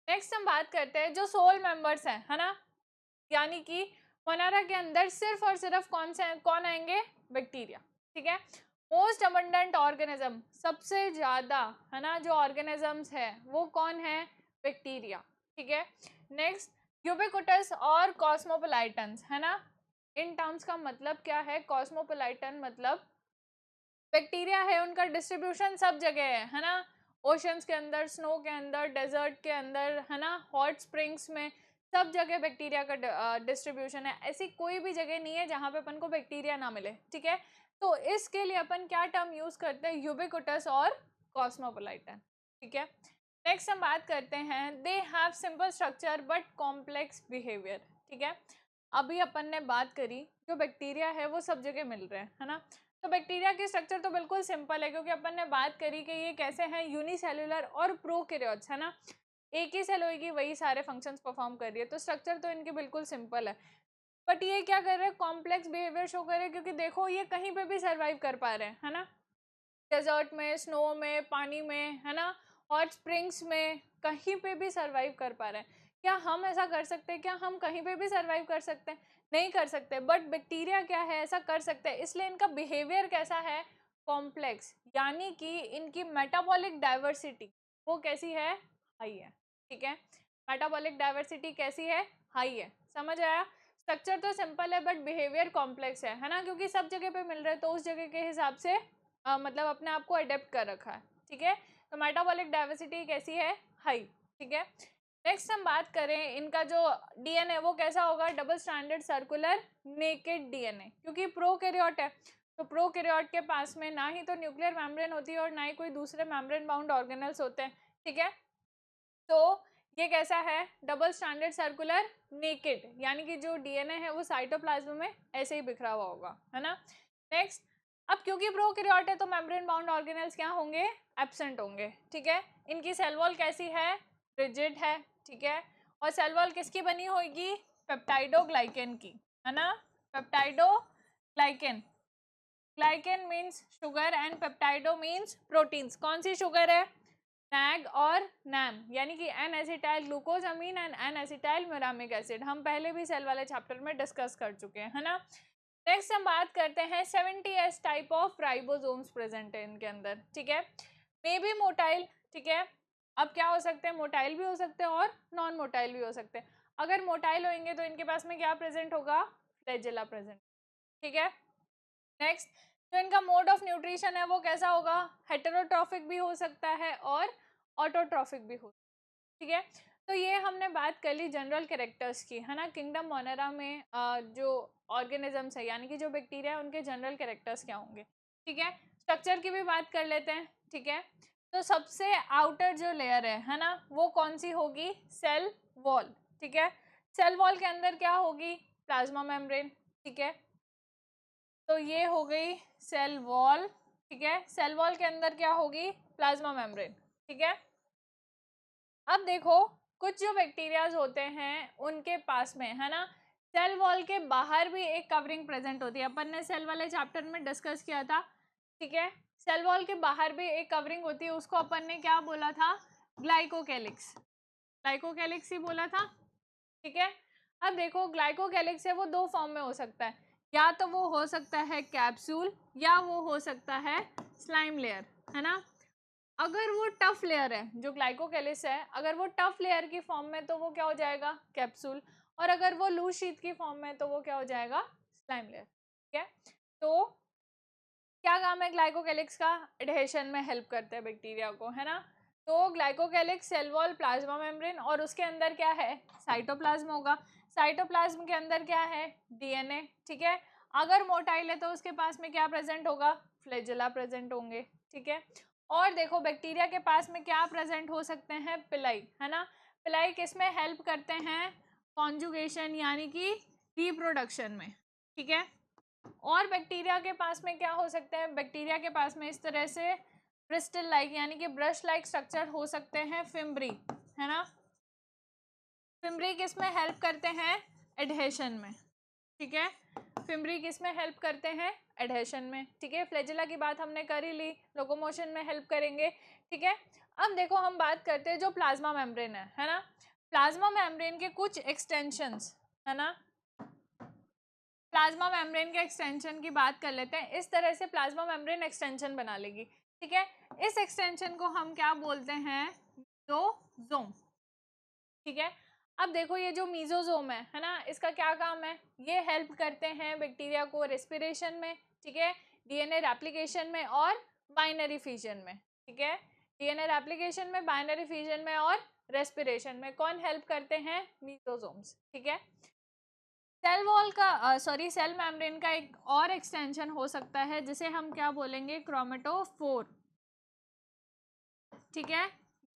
नेक्स्ट हम बात करते हैं जो सोल मेंबर्स हैं, है ना, यानी कि मोनेरा के अंदर सिर्फ और सिर्फ कौन आएंगे? बैक्टीरिया, ठीक है। मोस्ट अबंडेंट ऑर्गेनिज्म, सबसे ज्यादा, है ना, जो ऑर्गेनिजम्स है वो कौन है? बैक्टीरिया, ठीक है। नेक्स्ट यूबिक्विटस और कॉस्मोपोलाइटन्स, है ना। इन टर्म्स का मतलब क्या है? कॉस्मोपोलाइटन मतलब बैक्टीरिया है, उनका डिस्ट्रीब्यूशन सब जगह है ना। ओशंस के अंदर, स्नो के अंदर, डेजर्ट के अंदर, है ना, हॉट स्प्रिंग्स में, सब जगह बैक्टीरिया का डिस्ट्रीब्यूशन है। ऐसी कोई भी जगह नहीं है जहाँ पे अपन को बैक्टीरिया ना मिले, ठीक है। तो इसके लिए अपन क्या टर्म यूज करते हैं? यूबिक्विटस और कॉस्मोपोलाइटन, ठीक है। नेक्स्ट हम बात करते हैं they have simple structure but complex behaviour, ठीक है। अभी अपन ने बात करी जो बैक्टीरिया है वो सब जगह मिल रहे हैं, है ना। तो बैक्टीरिया की स्ट्रक्चर तो बिल्कुल सिंपल है, क्योंकि अपन ने बात करी कि ये कैसे हैं? यूनिसेलुलर और प्रोकैरियोट्स, है ना। एक ही सेल होगी, वही सारे फंक्शंस परफॉर्म कर रही है, तो स्ट्रक्चर तो इनकी बिल्कुल सिंपल है। बट ये क्या कर रहे हैं? कॉम्प्लेक्स बिहेवियर शो कर रहे हैं, क्योंकि देखो ये कहीं पे भी सर्वाइव कर पा रहे हैं, है ना। डेजर्ट में, स्नो में, पानी में, है ना, हॉट स्प्रिंग्स में, कहीं पे भी सर्वाइव कर पा रहे हैं। क्या हम ऐसा कर सकते हैं? क्या हम कहीं पे भी सर्वाइव कर सकते हैं? नहीं कर सकते। बट बैक्टीरिया क्या है? ऐसा कर सकते हैं। इसलिए इनका बिहेवियर कैसा है? कॉम्प्लेक्स, यानी कि इनकी मेटाबॉलिक डाइवर्सिटी वो कैसी है? हाई है, ठीक है। मेटाबॉलिक डाइवर्सिटी कैसी है? हाई है। समझ आया? स्ट्रक्चर तो सिंपल है बट बिहेवियर कॉम्प्लेक्स है ना, क्योंकि सब जगह पे मिल रहा है तो उस जगह के हिसाब से मतलब अपने आप को अडेप्ट कर रखा है, ठीक है। तो मेटाबॉलिक डाइवर्सिटी कैसी है? हाई, ठीक है। नेक्स्ट हम बात करें इनका जो डीएनए वो कैसा होगा? Double standard circular naked DNA, क्योंकि प्रोकैरियोट है। तो प्रोकैरियोट के पास में ना ही तो न्यूक्लियर मेम्ब्रेन होती है और ना ही कोई दूसरे मेम्ब्रेन बाउंड ऑर्गेनल्स होते हैं, ठीक है। तो ये कैसा है? डबल स्टैंडर्ड सर्कुलर नेकेड, यानी कि जो डीएनए है वो साइटोप्लाज्म में ऐसे ही बिखरा हुआ होगा, है ना। नेक्स्ट, अब क्योंकि प्रोकैरियोट है तो मेम्ब्रेन बाउंड ऑर्गेनल्स क्या होंगे? एब्सेंट होंगे, ठीक है। इनकी सेल वॉल कैसी है? रिजिड है, ठीक है। और सेल वॉल किसकी बनी होगी? पेप्टाइडोग्लाइकेन की, है ना। Peptidoglycan, glycan means sugar and peptido means proteins. कौन सी शुगर है? नैग और नैम, यानी कि N acetyl glucose amine and N acetyl muramic acid. हम पहले भी सेल वाले चैप्टर में डिस्कस कर चुके हैं, है ना। नेक्स्ट हम बात करते हैं 70s type of ribosomes present है इनके अंदर, ठीक है। मे बी मोटाइल, ठीक है। अब क्या हो सकते हैं? मोटाइल भी हो सकते हैं और नॉन मोटाइल भी हो सकते हैं। अगर मोटाइल होंगे तो इनके पास में क्या प्रेजेंट होगा? फ्लैजेला प्रेजेंट, ठीक है। नेक्स्ट, जो इनका मोड ऑफ न्यूट्रिशन है वो कैसा होगा? हेटेरोट्रॉफिक भी हो सकता है और ऑटोट्रॉफिक भी हो, ठीक है। तो ये हमने बात कर ली जनरल कैरेक्टर्स की, है ना। किंगडम मोनेरा में जो ऑर्गेनिजम्स है यानी कि जो बैक्टीरिया है उनके जनरल कैरेक्टर्स क्या होंगे, ठीक है। स्ट्रक्चर की भी बात कर लेते हैं, ठीक है। तो सबसे आउटर जो लेयर है ना, वो कौन सी होगी? सेल वॉल, ठीक है। सेल वॉल के अंदर क्या होगी? प्लाज्मा मेम्ब्रेन, ठीक है। तो ये हो गई सेल वॉल, ठीक है। सेल वॉल के अंदर क्या होगी? प्लाज्मा मेम्ब्रेन, ठीक है। अब देखो कुछ जो बैक्टीरियाज होते हैं उनके पास में, है ना, सेल वॉल के बाहर भी एक कवरिंग प्रेजेंट होती है। अपन ने सेल वाले चैप्टर में डिस्कस किया था, ठीक है। सेल वॉल के बाहर भी एक कवरिंग होती है, उसको अपन ने क्या बोला था? ग्लाइकोकैलिक्स, ग्लाइकोकैलिक्स ही बोला था, ठीक है। अब देखो ग्लाइकोकैलिक्स है वो दो फॉर्म में हो सकता है, या तो वो हो सकता है कैप्सूल या वो हो सकता है स्लाइम लेयर, है ना। अगर वो टफ लेयर है, जो ग्लाइकोकैलिक्स है, अगर वो टफ लेयर की फॉर्म में तो वो क्या हो जाएगा, कैप्सूल, और अगर वो लूज शीट की फॉर्म में तो वो क्या हो जाएगा, स्लाइम लेयर। ठीक है, तो क्या काम है ग्लाइकोकैलिक्स का, एडहेशन में हेल्प करते हैं बैक्टीरिया को, है ना। तो glycocalyx cell wall plasma membrane, और उसके अंदर क्या है, साइटोप्लाज्म होगा। साइटोप्लाज्म के अंदर क्या है, डीएनए। ठीक है, अगर मोटाइल है तो उसके पास में क्या प्रेजेंट होगा, फ्लैजेला प्रेजेंट होंगे। ठीक है, और देखो बैक्टीरिया के पास में क्या प्रेजेंट हो सकते हैं, पिलाई, है ना। पिलाई किस में हेल्प करते हैं, कॉन्जुगेशन यानी कि रिप्रोडक्शन में। ठीक है, और बैक्टीरिया के पास में क्या हो सकते हैं, बैक्टीरिया के पास में इस तरह से ब्रिस्टल लाइक यानी कि ब्रश लाइक स्ट्रक्चर हो सकते हैं, फिम्ब्री, है ना। फिम्ब्री किस में हेल्प करते हैं, एडहेशन में। ठीक है, फिम्ब्री किस में हेल्प करते हैं, एडहेशन में। ठीक है, फ्लैजेला की बात हमने कर ही ली, लोकोमोशन में हेल्प करेंगे। ठीक है, अब देखो हम बात करते हैं जो प्लाज्मा मेम्ब्रेन है ना। प्लाज्मा मेम्ब्रेन के कुछ एक्सटेंशंस, है ना। प्लाज्मा मेम्ब्रेन के एक्सटेंशन की बात कर लेते हैं। इस तरह से प्लाज्मा मेम्ब्रेन एक्सटेंशन बना लेगी। ठीक है, इस एक्सटेंशन को हम क्या बोलते हैं, मीजोजोम। ठीक है, अब देखो ये जो मीजोजोम है ना, इसका क्या काम है, ये हेल्प करते हैं बैक्टीरिया को रेस्पिरेशन में। ठीक है, डीएनए रेप्लिकेशन में और बाइनरी फिजन में। ठीक है, डीएनए रेप्लिकेशन में, बाइनरी फिजन में और रेस्पिरेशन में कौन हेल्प करते हैं, मीजोजोम्स। ठीक है, सेल वॉल का सॉरी सेल मेम्ब्रेन का एक और एक्सटेंशन हो सकता है जिसे हम क्या बोलेंगे, क्रोमेटोफोर। ठीक है,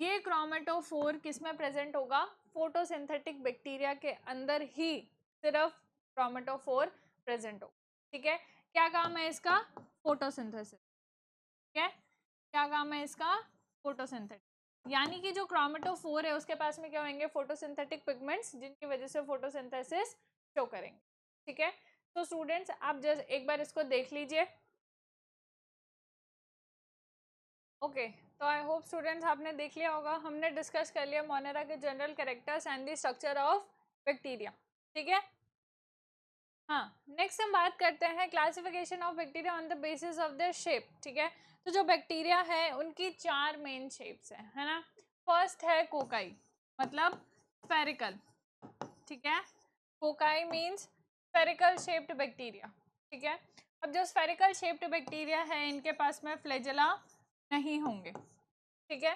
ये क्रोमेटोफोर किस में प्रेजेंट होगा, फोटोसिंथेटिक बैक्टीरिया के अंदर ही सिर्फ क्रोमेटोफोर प्रेजेंट होगा। ठीक है, क्या काम है इसका, फोटोसिंथेसिस। ठीक है, क्या काम है इसका, फोटोसिंथेटिक, यानी कि जो क्रोमेटोफोर है उसके पास में क्या होंगे, फोटोसिंथेटिक पिगमेंट्स, जिनकी वजह से फोटोसिंथेसिस शो करेंगे। ठीक है, तो स्टूडेंट्स आप जस्ट एक बार इसको देख लीजिए। ओके, तो आई होप स्टूडेंट्स आपने देख लिया होगा, हमने डिस्कस कर लिया मोनेरा के general characters and the structure of bacteria. ठीक है, हाँ, नेक्स्ट हम बात करते हैं classification of bacteria on the basis of their shape. ठीक है, तो जो बैक्टीरिया है उनकी चार मेन शेप्स है ना। फर्स्ट है कोकाई, मतलब स्फेरिकल। ठीक है, cocci means spherical shaped bacteria. ठीक है, अब जो स्फेरिकल शेप्ड बैक्टीरिया है इनके पास में फ्लैजेला नहीं होंगे। ठीक है,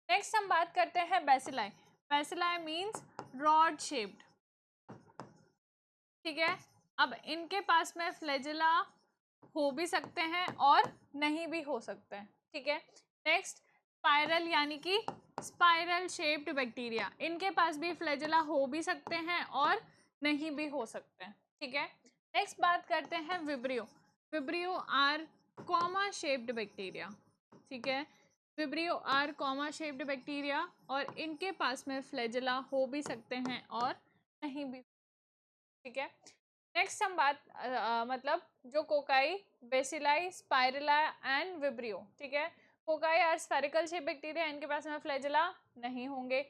नेक्स्ट हम बात करते हैं bacilli. Bacilli means rod shaped. ठीक है, अब इनके पास में फ्लैजेला हो भी सकते हैं और नहीं भी हो सकते हैं। ठीक है, नेक्स्ट स्पाइरल यानी कि स्पाइरल शेप्ड बैक्टीरिया, इनके पास भी फ्लैजेला हो भी सकते हैं और नहीं भी हो सकते हैं। ठीक है, नेक्स्ट बात करते हैं vibrio. Vibrio R comma shaped bacteria. ठीक है, vibrio R comma shaped bacteria, और इनके पास में फ्लैजेला हो भी सकते हैं और नहीं भी। ठीक है, नेक्स्ट हम बात मतलब जो cocci, bacilli, spirilla and vibrio. ठीक है, cocci are spherical shape bacteria, इनके पास में फ्लैजेला नहीं होंगे।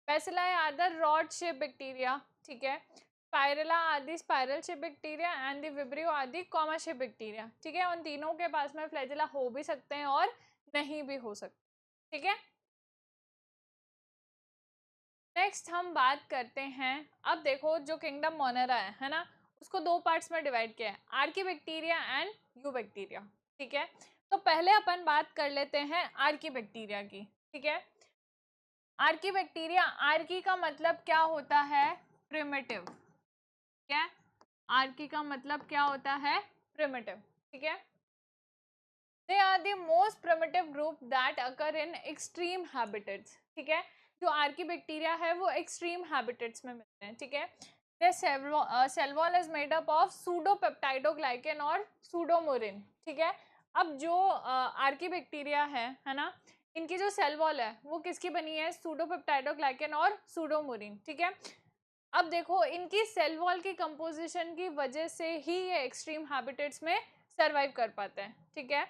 Bacilli are the rod shape bacteria. ठीक है, spirilla are the spiral shape bacteria and the vibrio are the comma shape bacteria. ठीक है, उन तीनों के पास में फ्लैजेला हो भी सकते हैं और नहीं भी हो सकते। ठीक है, नेक्स्ट हम बात करते हैं, अब देखो जो किंगडम मोनेरा है ना, उसको दो पार्ट्स में डिवाइड किया है, Archie bacteria and you bacteria. ठीक है, तो पहले अपन बात कर लेते हैं आर्की बैक्टीरिया की। ठीक है, आर्की बैक्टीरिया, आर्की का मतलब क्या होता है, प्रिमिटिव। ठीक है, आर्की का मतलब क्या होता है, प्रिमिटिव। ठीक है, they are the most primitive group that occur in extreme habitats. ठीक है, जो आर्की बैक्टीरिया है वो एक्सट्रीम हैबिटेट्स में मिलते हैं। ठीक है, cell wall is made up of pseudopeptidoglycan और सूडोमोरिन। ठीक है, अब जो आर्की बैक्टीरिया है ना, इनकी जो सेल वॉल है वो किसकी बनी है, सूडोपेप्टाइडोग्लाइकेन और सूडोमोरिन। ठीक है, अब देखो इनकी सेल वॉल की कंपोजिशन की वजह से ही ये एक्सट्रीम हैबिटेट्स में सर्वाइव कर पाते हैं। ठीक है,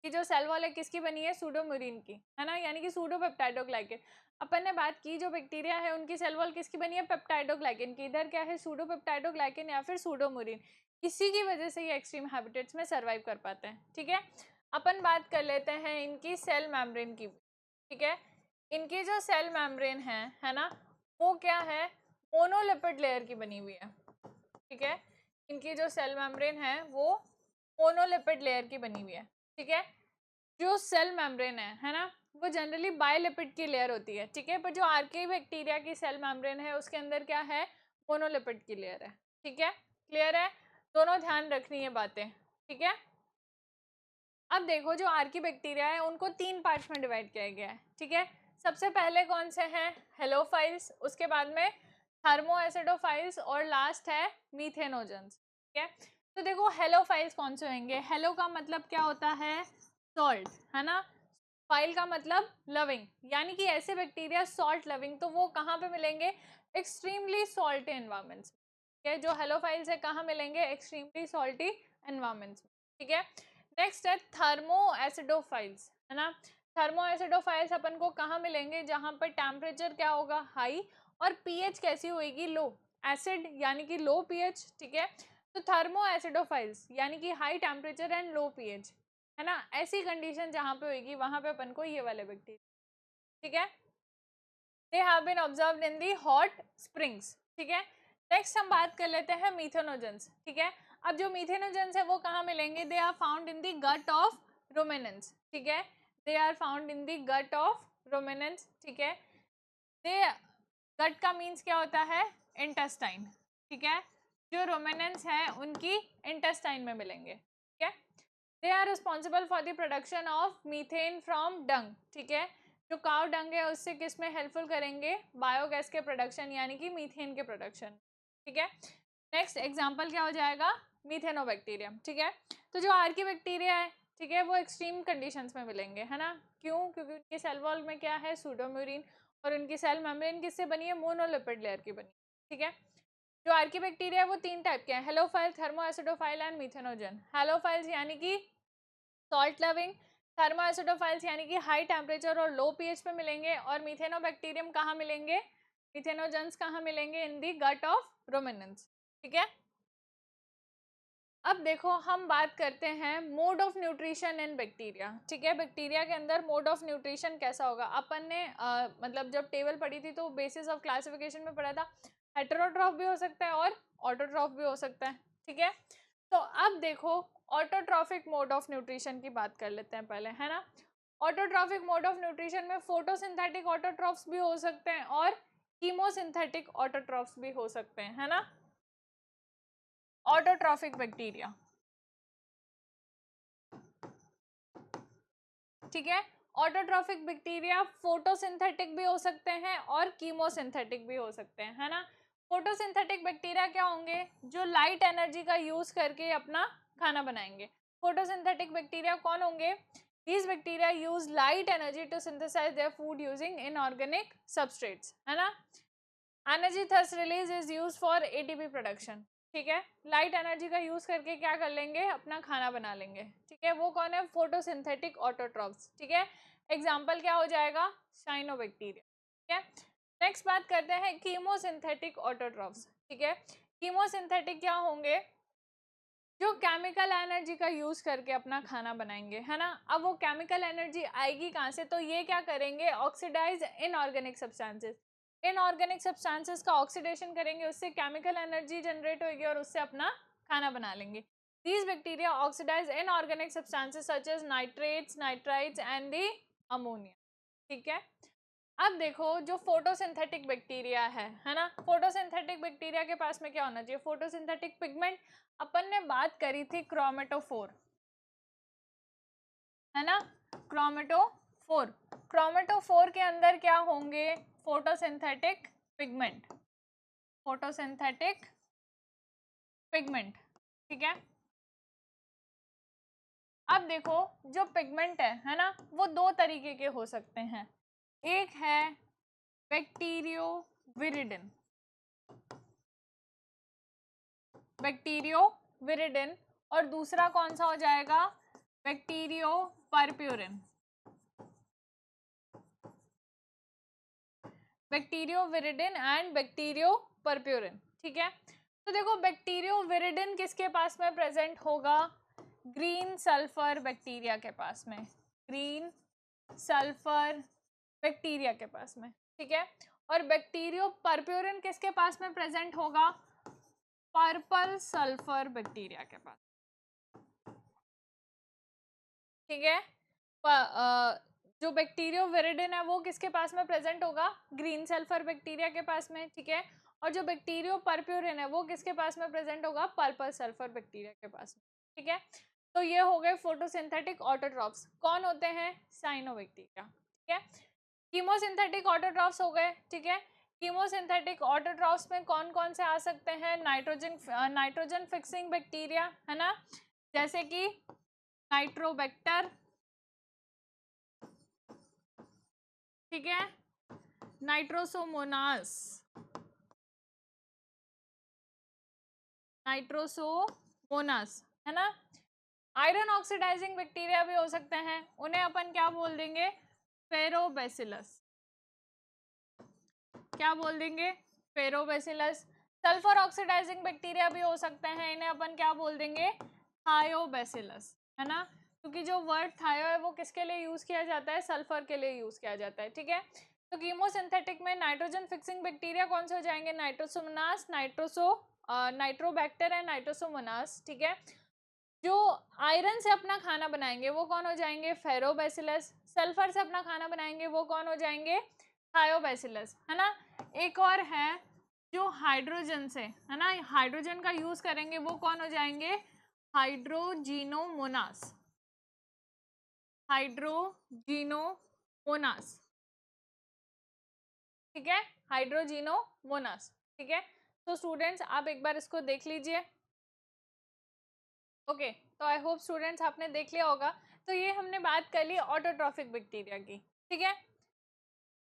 कि जो सेल वॉल है किसकी बनी है, सूडोम्यूरिन की, है ना, यानी कि सूडोपेप्टाइडोग्लाइकेन। अपन ने बात की जो बैक्टीरिया है उनकी सेल वॉल किसकी बनी है, पेप्टाइडोग्लाइकेन की। इधर क्या है, सूडोपेप्टाइडोग्लाइकेन या फिर सूडोम्यूरिन। इसी की वजह से ये एक्सट्रीम हैबिटेट्स में सर्वाइव कर पाते हैं। ठीक है, अपन बात कर लेते हैं इनकी सेल मेम्ब्रेन की। ठीक है, इनकी जो सेल मेम्ब्रेन है ना, वो क्या है, मोनोलिपिड लेयर की बनी हुई है। ठीक है, इनकी जो सेल मेम्ब्रेन है वो मोनोलिपिड लेयर की बनी हुई है। ठीक है, जो सेल मेम्ब्रेन है ना, वो जनरली बायलिपिड की लेयर होती है। ठीक है, पर जो आर्की बैक्टीरिया की सेल मेम्ब्रेन है उसके अंदर क्या है, मोनोलिपिड की लेयर है। ठीक है, क्लियर है, दोनों ध्यान रखनी है बातें। ठीक है, अब देखो जो आर्की बैक्टीरिया है उनको 3 पार्ट्स में डिवाइड किया गया है। ठीक है, सबसे पहले कौन से हैं, हेलोफाइल्स, उसके बाद में थर्मोएसिडोफाइल्स और लास्ट है मीथेनोजेंस। ठीक है, तो देखो हेलोफाइल्स कौन से होंगे, हेलो का मतलब क्या होता है, सॉल्ट, है ना, फाइल का मतलब लविंग, यानी कि ऐसे बैक्टीरिया सॉल्ट लविंग, तो वो कहाँ पे मिलेंगे, एक्सट्रीमली सॉल्टी एनवायरमेंट्स। ठीक है, जो हेलोफाइल्स है कहाँ मिलेंगे, एक्सट्रीमली सॉल्टी एनवायरमेंट्स। ठीक है, नेक्स्ट है थर्मोएसिडोफाइल्स, है ना, थर्मोएसिडोफाइल्स अपन को कहाँ मिलेंगे, जहाँ पर टेम्परेचर क्या होगा, हाई, और पीएच कैसी होगी, लो, एसिड यानी कि लो पीएच। ठीक है, तो थर्मोएसिडोफाइल्स यानी कि high temperature and low pH, है ना, ऐसी कंडीशन जहाँ पे होगी वहां पे अपन को ये वाले बैक्टीरिया। ठीक है, they have been observed in the hot springs. ठीक है, नेक्स्ट हम बात कर लेते हैं मीथेनोजेंस। ठीक है, अब जो मीथेनोजेंस है वो कहाँ मिलेंगे, they are found in the gut of ruminants. ठीक है, they are found in the gut of ruminants. ठीक है, दे, गट का मीन्स क्या होता है, इंटेस्टाइन। ठीक है, जो रोमिनेंस है उनकी इंटेस्टाइन में मिलेंगे। ठीक है, they are responsible for the production of methane from dung. ठीक है, जो काउ डंग है उससे किस में हेल्पफुल करेंगे, बायोगैस के प्रोडक्शन यानी कि मीथेन के प्रोडक्शन। ठीक है, नेक्स्ट एग्जाम्पल क्या हो जाएगा, मीथेनोबैक्टीरियम। ठीक है, तो जो आर्की बैक्टीरिया है, ठीक है, वो एक्सट्रीम कंडीशंस में मिलेंगे, है ना, क्यों, क्योंकि उनकी सेल वॉल में क्या है, सूडोम्यूरिन, और उनकी सेल मेम्ब्रेन किससे बनी है, मोनोलिपिड लेयर की बनी। ठीक है, जो आर्की बैक्टीरिया है वो 3 टाइप के हैं, हेलोफाइल, थर्मोएसिडोफाइल एंड मीथेनोजन। हेलोफाइल्स यानी कि सॉल्ट लविंग, थर्मोएसिडोफाइल्स यानी कि हाई टेम्परेचर और लो पीएच पे मिलेंगे, और मीथेनोबैक्टीरियम कहाँ मिलेंगे, मीथेनोजेंस कहाँ मिलेंगे, इन दी गट ऑफ रोमिनेंस। ठीक है, अब देखो हम बात करते हैं mode of nutrition in bacteria. ठीक है, बैक्टीरिया के अंदर मोड ऑफ न्यूट्रिशन कैसा होगा, अपन ने मतलब जब टेबल पढ़ी थी तो बेसिस ऑफ क्लासिफिकेशन में पढ़ा था, हेटेरोट्रॉफ भी हो सकता है और ऑटोट्रॉफ भी हो सकता है। ठीक है, तो अब देखो ऑटोट्रॉफिक मोड ऑफ न्यूट्रिशन की बात कर लेते हैं पहले, है ना। ऑटोट्रॉफिक मोड ऑफ न्यूट्रिशन में फोटोसिंथेटिक ऑटोट्रॉफ्स भी हो सकते हैं और कीमोसिंथेटिक ऑटोट्रॉफ्स भी हो सकते हैं, है ना। ऑटोट्रॉफिक बैक्टीरिया, ठीक है, ऑटोट्रॉफिक बैक्टीरिया फोटोसिंथेटिक भी हो सकते हैं और कीमोसिंथेटिक भी हो सकते हैं, है ना। फोटोसिंथेटिक बैक्टीरिया क्या होंगे, जो लाइट एनर्जी का यूज करके अपना खाना बनाएंगे। फोटोसिंथेटिक बैक्टीरिया कौन होंगे, these bacteria use light energy to synthesize their food using inorganic substrates, है ना। Energy thus released is use for ATP production. ठीक है, लाइट एनर्जी का यूज करके क्या कर लेंगे, अपना खाना बना लेंगे। ठीक है, वो कौन है, फोटोसिंथेटिक ऑटोट्रॉफ्स। ठीक है, एग्जाम्पल क्या हो जाएगा, साइनोबैक्टीरिया। ठीक है, नेक्स्ट बात करते हैं कीमोसिंथेटिक ऑटोट्रॉफ्स। ठीक है, कीमोसिंथेटिक क्या होंगे, जो केमिकल एनर्जी का यूज करके अपना खाना बनाएंगे, है ना। अब वो केमिकल एनर्जी आएगी कहाँ से, तो ये क्या करेंगे, oxidise inorganic substances, inorganic substances का ऑक्सीडेशन करेंगे, उससे केमिकल एनर्जी जनरेट होगी और उससे अपना खाना बना लेंगे। These bacteria oxidize inorganic substances such as nitrates, nitrites and the ammonia. ठीक है, अब देखो जो फोटोसिंथेटिक बैक्टीरिया है ना, फोटोसिंथेटिक बैक्टीरिया के पास में क्या होना चाहिए, फोटोसिंथेटिक पिगमेंट। अपन ने बात करी थी क्रोमेटोफोर, है ना, क्रोमेटोफोर, क्रोमेटोफोर के अंदर क्या होंगे, फोटोसिंथेटिक पिगमेंट, फोटोसिंथेटिक पिगमेंट। ठीक है, अब देखो जो पिगमेंट है ना, वो 2 तरीके के हो सकते हैं, एक है बैक्टीरियोविरिडिन, बैक्टीरियोविरिडिन, और दूसरा कौन सा हो जाएगा, बैक्टीरियो परप्यूरिन, बैक्टीरियोविरिडिन एंड बैक्टीरियोपरप्यूरिन, ठीक है। तो देखो बैक्टीरियोविरिडिन किसके पास में प्रेजेंट होगा, ग्रीन सल्फर बैक्टीरिया के पास में, ग्रीन सल्फर बैक्टीरिया के पास में, ठीक है। और बैक्टीरियोपरप्यूरिन किसके पास में प्रेजेंट होगा, पर्पल सल्फर बैक्टीरिया के पास, ठीक है। जो बैक्टीरियोविरिडिन है वो किसके पास में प्रेजेंट होगा, ग्रीन सल्फर बैक्टीरिया के पास में, ठीक है। और जो बैक्टीरियोपरप्यूरिन है वो किसके पास में प्रेजेंट होगा, पर्पल सल्फर बैक्टीरिया के पास में, ठीक है। तो ये हो गए फोटोसिंथेटिक ऑटोट्रॉफ्स, कौन होते हैं, साइनोबैक्टीरिया, ठीक है। कीमोसिंथेटिक ऑटोट्रॉफ्स हो गए, ठीक है। कीमोसिंथेटिक ऑटोट्रॉफ्स में कौन कौन से आ सकते हैं, नाइट्रोजन फिक्सिंग बैक्टीरिया, है ना, जैसे कि नाइट्रोबैक्टर, ठीक है, नाइट्रोसोमोनास, नाइट्रोसोमोनास, है ना। आयरन ऑक्सीडाइजिंग बैक्टीरिया भी हो सकते हैं, उन्हें अपन क्या बोल देंगे, फेरोबैसिलस, क्या बोल देंगे, फेरोबैसिलस। सल्फर ऑक्सीडाइजिंग बैक्टीरिया भी हो सकते हैं, इन्हें अपन क्या बोल देंगे, थायोबैसिलस, है ना, क्योंकि जो वर्ड थायो है वो किसके लिए यूज किया जाता है, सल्फर के लिए यूज किया जाता है, ठीक है। तो कीमोसिंथेटिक में नाइट्रोजन फिक्सिंग बैक्टीरिया कौन से हो जाएंगे, नाइट्रोसोमोनास, नाइट्रोबैक्टर एंड नाइट्रोसोमोनास, ठीक है। जो आयरन से अपना खाना बनाएंगे वो कौन हो जाएंगे, फेरोबैसिलस। सल्फर से अपना खाना बनाएंगे वो कौन हो जाएंगे, थायोबैसिलस, है ना। एक और है जो हाइड्रोजन से, है ना, हाइड्रोजन का यूज करेंगे वो कौन हो जाएंगे, हाइड्रोजिनोमोनास, हाइड्रोजिनोमोनास, ठीक है, हाइड्रोजिनोमोनास, ठीक है। तो स्टूडेंट्स आप एक बार इसको देख लीजिए, ओके। तो आई होप स्टूडेंट्स आपने देख लिया होगा। तो ये हमने बात कर ली ऑटोट्रॉफिक बैक्टीरिया की, ठीक है।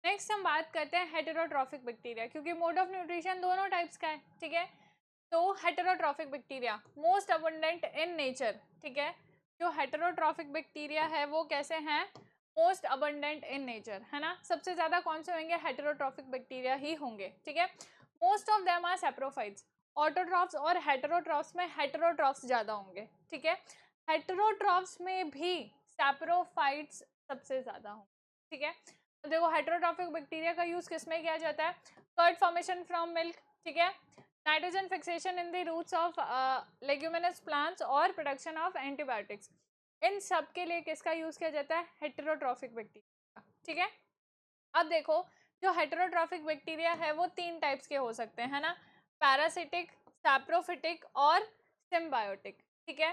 नेक्स्ट हम बात करते हैं हेटेरोट्रॉफिक बैक्टीरिया, क्योंकि मोड ऑफ न्यूट्रिशन दोनों टाइप्स का है, ठीक है। तो heterotrophic bacteria most abundant in nature, ठीक है। जो हेटेरोट्रॉफिक बैक्टीरिया है वो कैसे हैं, मोस्ट अबंडेंट इन नेचर, है ना। सबसे ज्यादा कौन से होंगे, हेटेरोट्रॉफिक बैक्टीरिया ही होंगे, ठीक है। Most of them are saprophytes, autotrophs और हेटेरोट्रॉफ्स में हेटेरोट्रॉफ्स ज्यादा होंगे, ठीक है। हेटेरोट्रॉफ्स में भी सैप्रोफाइट्स सबसे ज्यादा होंगे, ठीक है। तो देखो हेटेरोट्रॉफिक बैक्टीरिया का यूज किसमें किया जाता है, कर्ड फॉर्मेशन फ्रॉम मिल्क, ठीक है, nitrogen fixation in the roots of leguminous plants और प्रोडक्शन ऑफ एंटीबायोटिक्स, इन सब के लिए किसका यूज किया जाता है, हेटेरोट्रॉफिक बैक्टीरिया, ठीक है। अब देखो जो हेटेरोट्रॉफिक बैक्टीरिया है वो तीन टाइप्स के हो सकते हैं, है ना, पैरासिटिक, सैप्रोफिटिक और सिम्बायोटिक, ठीक है।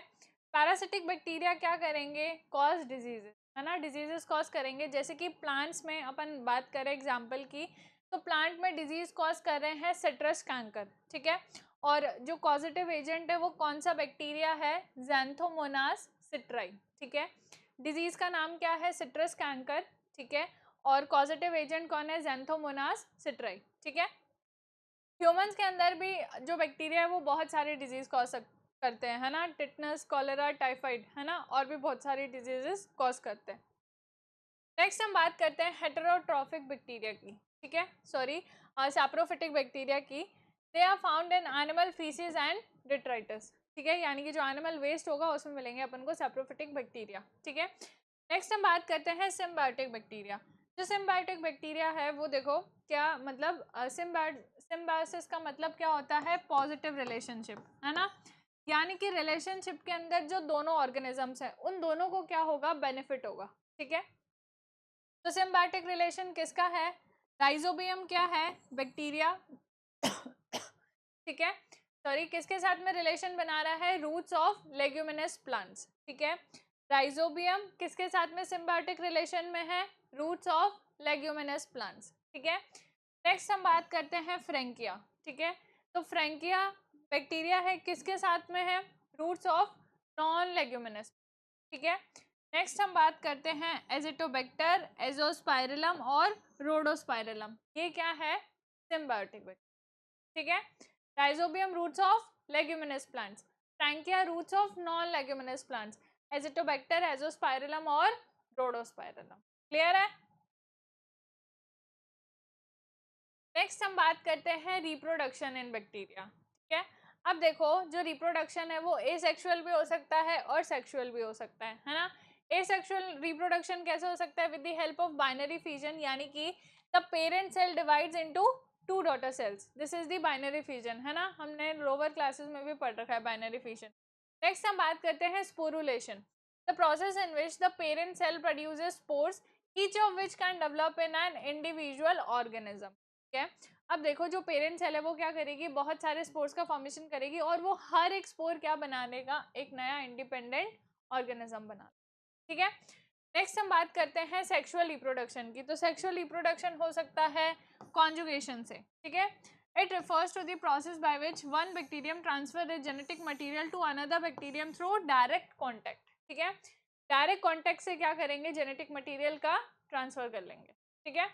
पैरासिटिक बैक्टीरिया क्या करेंगे, कॉज डिजीजेस, है ना, डिजीजेस कॉज करेंगे, जैसे कि प्लांट्स में अपन बात करें एग्जांपल की, तो प्लांट में डिजीज कॉज कर रहे हैं सिट्रस कैंकर, ठीक है। और जो कॉजेटिव एजेंट है वो कौन सा बैक्टीरिया है, ज़ैंथोमोनास सिट्राई, ठीक है। डिजीज का नाम क्या है, सिट्रस कैंकर, ठीक है। और कॉजेटिव एजेंट कौन है, ज़ैंथोमोनास सिट्राई, ठीक है। ह्यूमंस के अंदर भी जो बैक्टीरिया है वो बहुत सारे डिजीज कॉज करते हैं, है ना, टिटनस, कॉलेरा, टाइफाइड, है ना, और भी बहुत सारी डिजीजेस कॉज करते हैं। नेक्स्ट हम बात करते हैं हेटेरोट्रॉफिक बैक्टीरिया की, ठीक है, सॉरी सैप्रोफिटिक बैक्टीरिया की। They are found in animal faeces and detritus, ठीक है, यानी कि जो एनिमल वेस्ट होगा उसमें मिलेंगे अपन को सैप्रोफिटिक बैक्टीरिया, ठीक है। नेक्स्ट हम बात करते हैं सिम्बायोटिक बैक्टीरिया। जो सिम्बायोटिक बैक्टीरिया है वो देखो क्या मतलब, सिम्बायोसिस का मतलब क्या होता है, पॉजिटिव रिलेशनशिप, है ना, यानी कि रिलेशनशिप के अंदर जो दोनों ऑर्गेनिजम्स हैं उन दोनों को क्या होगा, बेनिफिट होगा, ठीक है। तो सिम्बायोटिक रिलेशन किसका है, राइजोबियम क्या है, बैक्टीरिया, ठीक है, सॉरी किसके साथ में रिलेशन बना रहा है, रूट्स ऑफ लेग्यूमिनस प्लांट्स, ठीक है। राइजोबियम किसके साथ में सिम्बायोटिक रिलेशन में है, रूट्स ऑफ लेग्यूमिनस प्लांट्स, ठीक है। नेक्स्ट हम बात करते हैं फ्रेंकिया, ठीक है। तो फ्रेंकिया बैक्टीरिया है किसके साथ में है, रूट्स ऑफ नॉन लेग्यूमिनस, ठीक है। नेक्स्ट हम बात करते हैं एजिटोबैक्टर, एजोस्पाइरलम और रोडोस्पाइरलम, ये क्या है, सिम्बायोटिक बैक्टीरिया, ठीक है। Rhizobium roots of leguminous plants, Frankia roots of non leguminous plants, Azotobacter, Azospirillum और रोडोस्पाइरलम। क्लियर है? नेक्स्ट हम बात करते हैं रिप्रोडक्शन इन बैक्टीरिया। ठीक है, अब देखो जो रिप्रोडक्शन है वो एसेक्सुअल भी हो सकता है और सेक्सुअल भी हो सकता है ना। एसेक्सुअल रिप्रोडक्शन कैसे हो सकता है? With the help of binary fission, यानी कि the parent cell divides into two daughter cells, this is the binary fission, है ना। हमने लोअर क्लासेस में भी पढ़ रखा है बाइनरी फिजन। नेक्स्ट हम बात करते हैं sporulation, the process in which the parent cell produces spores, each of which can develop in an individual organism. ठीक है, अब देखो जो पेरेंट सेल है वो क्या करेगी, बहुत सारे स्पोर्स का फॉर्मेशन करेगी और वो हर एक स्पोर क्या बना देगा, एक नया इंडिपेंडेंट ऑर्गेनिज्म बना। ठीक है, नेक्स्ट हम बात करते हैं सेक्सुअल रिप्रोडक्शन की। तो सेक्सुअल रिप्रोडक्शन हो सकता है कॉन्जुगेशन से। ठीक है, it refers to the process by which one bacterium transfer its genetic material to another bacterium through direct contact. ठीक है, डायरेक्ट कॉन्टैक्ट से क्या करेंगे, जेनेटिक मटेरियल का ट्रांसफर कर लेंगे। ठीक है,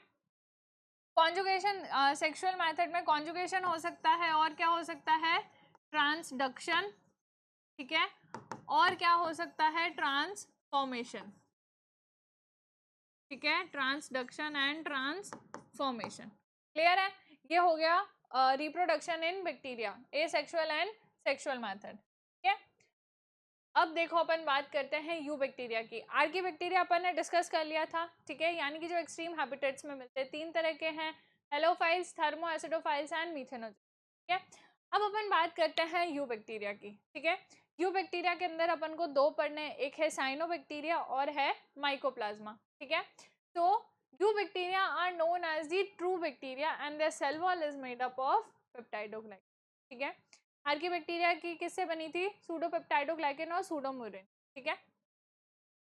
कॉन्जुगेशन, सेक्सुअल मेथड में कॉन्जुगेशन हो सकता है और क्या हो सकता है, ट्रांसडक्शन। ठीक है, और क्या हो सकता है, ट्रांसफॉर्मेशन। ठीक है, ट्रांसडक्शन एंड ट्रांसफॉर्मेशन। क्लियर है? ये हो गया reproduction in bacteria, asexual and sexual method. ठीक है, अब देखो अपन बात करते हैं यू बैक्टीरिया की। आर्की बैक्टीरिया अपन ने डिस्कस कर लिया था। ठीक है, यानी कि जो एक्सट्रीम हैबिटेट्स में मिलते हैं, तीन तरह के हैं, हेलोफाइल्स, थर्मो एसिडोफाइल्स एंड मीथेनोजेन। ठीक है, अब अपन बात करते हैं यू बैक्टीरिया की। ठीक है, यू बैक्टीरिया के अंदर अपन को दो पढ़ने, एक है साइनोबैक्टीरिया और है माइकोप्लाज्मा। ठीक है, तो eubacteria are known as the true bacteria and their cell wall is made up of peptidoglycan. ठीक है, आर्की बैक्टीरिया की किससे बनी थी, सूडोपेप्टाइडोग्लाइकन और सूडोम्यूरिन। ठीक है,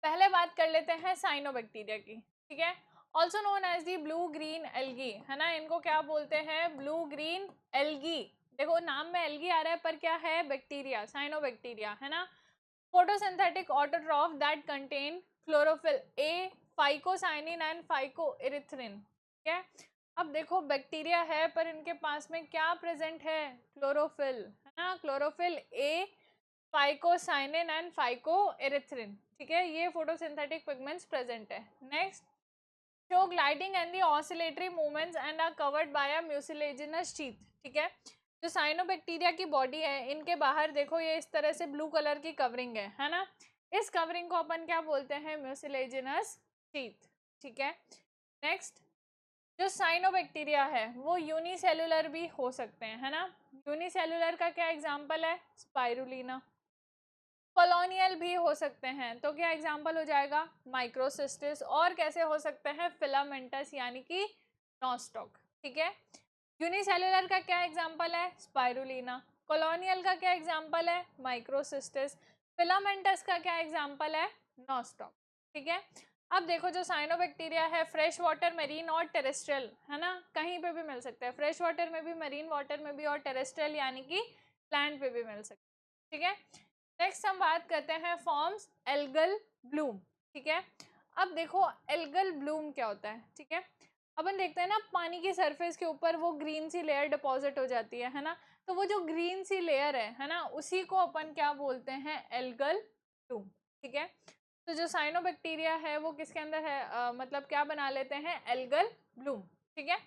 पहले बात कर लेते हैं साइनोबैक्टीरिया की। ठीक है, also known as the blue green algae, है ना। इनको क्या बोलते हैं, ब्लू ग्रीन एल्गी। देखो नाम में एल्गी आ रहा है पर क्या है, बैक्टीरिया, साइनोबैक्टीरिया, है ना। Photosynthetic autotroph that contain chlorophyll A, phycocyanin and phycoerythrin. ठीक है, अब देखो बैक्टीरिया है पर इनके पास में क्या प्रेजेंट है, क्लोरोफिल, है ना। Chlorophyll A, phycocyanin and phycoerythrin. ठीक है, ये फोटोसिंथेटिक पिगमेंट्स प्रेजेंट है। Next, show gliding and the oscillatory movements and are covered by a mucilaginous sheath. ठीक है, जो साइनोबैक्टीरिया की बॉडी है, इनके बाहर देखो ये इस तरह से ब्लू कलर की कवरिंग है ना। इस कवरिंग को अपन क्या बोलते हैं, म्यूसिलेजिनस शीथ। ठीक है, नेक्स्ट, जो साइनोबैक्टीरिया है वो यूनिसेलुलर भी हो सकते हैं, है ना। यूनिसेलुलर का क्या एग्जांपल है, स्पाइरुलिना। कॉलोनियल भी हो सकते हैं, तो क्या एग्जांपल हो जाएगा, माइक्रोसिस्टिस। और कैसे हो सकते हैं, फिलामेंटस यानी कि नॉस्टॉक। ठीक है, यूनिसेलुलर का क्या एग्जांपल है, स्पाइरुलिना। कॉलोनियल का क्या एग्जांपल है, माइक्रोसिस्टिस। फिलामेंटस का क्या एग्जांपल है, नॉस्टॉक। ठीक है, अब देखो जो साइनोबैक्टीरिया है, फ्रेश वाटर, मेरीन और टेरेस्ट्रियल, है ना, कहीं पे भी मिल सकता है, फ्रेश वाटर में भी, मरीन वाटर में भी और टेरेस्ट्रियल यानी कि प्लांट पे भी मिल सकता है। ठीक है, नेक्स्ट हम बात करते हैं फॉर्म्स एल्गल ब्लूम। ठीक है, अब देखो एल्गल ब्लूम क्या होता है। ठीक है, अपन देखते हैं ना पानी की सरफेस के ऊपर वो ग्रीन सी लेयर डिपॉजिट हो जाती है ना। तो वो जो ग्रीन सी लेयर है ना, उसी को अपन क्या बोलते हैं, एल्गल ब्लूम। ठीक है, तो जो साइनोबैक्टीरिया है वो किसके अंदर है, मतलब क्या बना लेते हैं, एल्गल ब्लूम। ठीक है,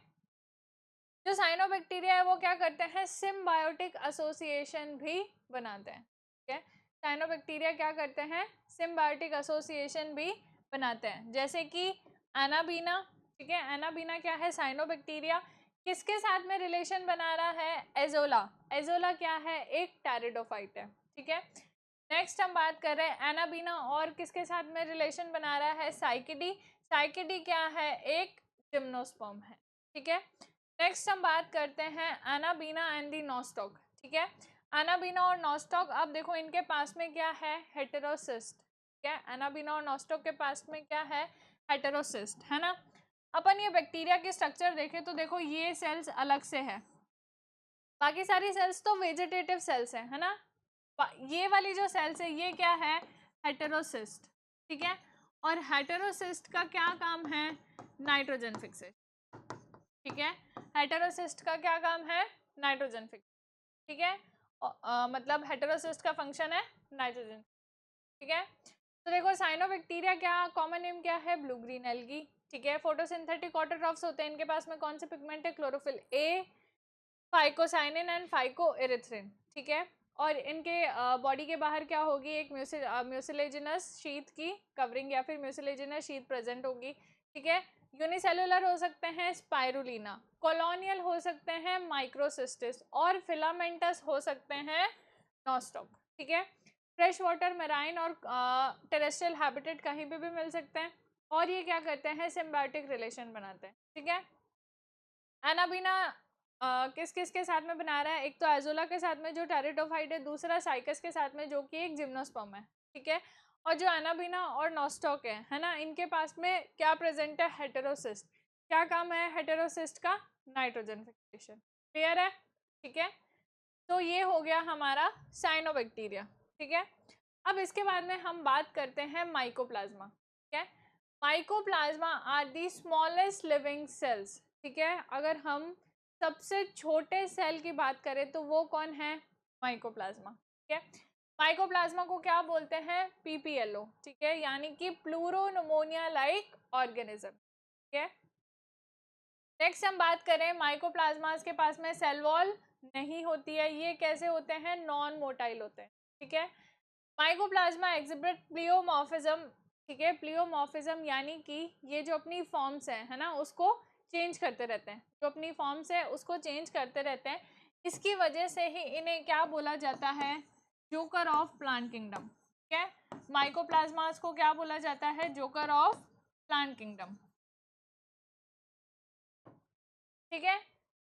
जो साइनोबैक्टीरिया है वो क्या करते हैं, सिम्बायोटिक एसोसिएशन भी बनाते हैं। ठीक है, साइनोबैक्टीरिया क्या करते हैं, सिम्बायोटिक एसोसिएशन भी बनाते हैं, जैसे कि एनाबीना। ठीक है, एनाबीना क्या है, साइनोबैक्टीरिया किसके साथ में रिलेशन बना रहा है, एजोला। एजोला क्या है, एक टेरिडोफाइट है। ठीक है, नेक्स्ट हम बात कर रहे हैं एनाबीना और किसके साथ में रिलेशन बना रहा है, साइकिडी। साइकिडी क्या है, एक जिम्नोस्पर्म है। ठीक है, नेक्स्ट हम बात करते हैं एनाबीना एंड दी नॉस्टॉक। ठीक है, एनाबीना और नॉस्टॉक, अब देखो इनके पास में क्या है, हेटेरोसिस्ट। ठीक है, एनाबीना और नॉस्टॉक के पास में क्या है, हेटेरोसिस्ट, है ना। अपन ये बैक्टीरिया के स्ट्रक्चर देखें तो देखो ये सेल्स अलग से है, बाकी सारी सेल्स तो वेजिटेटिव सेल्स है ना। ये वाली जो सेल्स है ये क्या है, हेटेरोसिस्ट। ठीक है, और हेटेरोसिस्ट का क्या काम है, नाइट्रोजन फिक्सेशन। ठीक है, हेटेरोसिस्ट का क्या काम है, नाइट्रोजन फिक्सेशन। ठीक है, मतलब हेटेरोसिस्ट का फंक्शन है नाइट्रोजन। ठीक है, तो देखो साइनोबैक्टीरिया क्या कॉमन नेम क्या है, ब्लू ग्रीन एल्गी, ठीक है। फोटोसिंथेटिक ऑटोट्रॉफ्स होते हैं, इनके पास में कौन से पिगमेंट है, chlorophyll A, phycocyanin and phycoerythrin, ठीक है। और इनके बॉडी के बाहर क्या होगी, एक म्यूसिलेजिनस शीथ की कवरिंग या फिर म्यूसिलेजिनस शीथ प्रेजेंट होगी, ठीक है। यूनिसेलुलर हो सकते हैं स्पाइरुलिना, कॉलोनियल हो सकते हैं माइक्रोसिस्टिस, और फिलामेंटस हो सकते हैं नॉस्टॉक, ठीक है। फ्रेश वाटर, मेराइन और टेरेस्ट्रियल हैबिटेट कहीं पे भी मिल सकते हैं, और ये क्या करते हैं, सिम्बायोटिक रिलेशन बनाते हैं, ठीक है। एनाबीना किस किस के साथ में बना रहा है, एक तो एजोला के साथ में जो टेरिडोफाइट है, दूसरा साइकस के साथ में जो कि एक जिम्नोस्पर्म है, ठीक है। और जो एनाबीना और नॉस्टॉक है ना, इनके पास में क्या प्रेजेंट है, हेटेरोसिस्ट। क्या काम है हेटेरोसिस्ट का, नाइट्रोजन फिक्सेशन, क्लियर है, ठीक है। तो ये हो गया हमारा साइनोबैक्टीरिया, ठीक है। अब इसके बाद में हम बात करते हैं माइकोप्लाज्मा, ठीक है। Mycoplasma are the smallest living cells, ठीक है। अगर हम सबसे छोटे सेल की बात करें तो वो कौन है, माइकोप्लाज्मा, ठीक है। माइकोप्लाज्मा को क्या बोलते हैं, पीपीएलओ, ठीक है, यानी कि प्लूरोनमोनिया लाइक ऑर्गेनिज्म, ठीक है। नेक्स्ट हम बात करें माइकोप्लाज्मास के पास में सेल वॉल नहीं होती है, ये कैसे होते हैं, नॉन मोटाइल होते हैं, ठीक है। माइकोप्लाज्मा एग्जिबिट प्लियोमॉर्फिज्म, ठीक है। प्लियोमॉर्फिज्म यानी कि ये जो अपनी फॉर्म्स है ना, उसको चेंज करते रहते हैं, जो अपनी फॉर्म्स है उसको चेंज करते रहते हैं, इसकी वजह से ही इन्हें क्या बोला जाता है, जोकर ऑफ प्लांट किंगडम, ठीक है। माइकोप्लाज्मास को क्या बोला जाता है, जोकर ऑफ प्लांट किंगडम, ठीक है।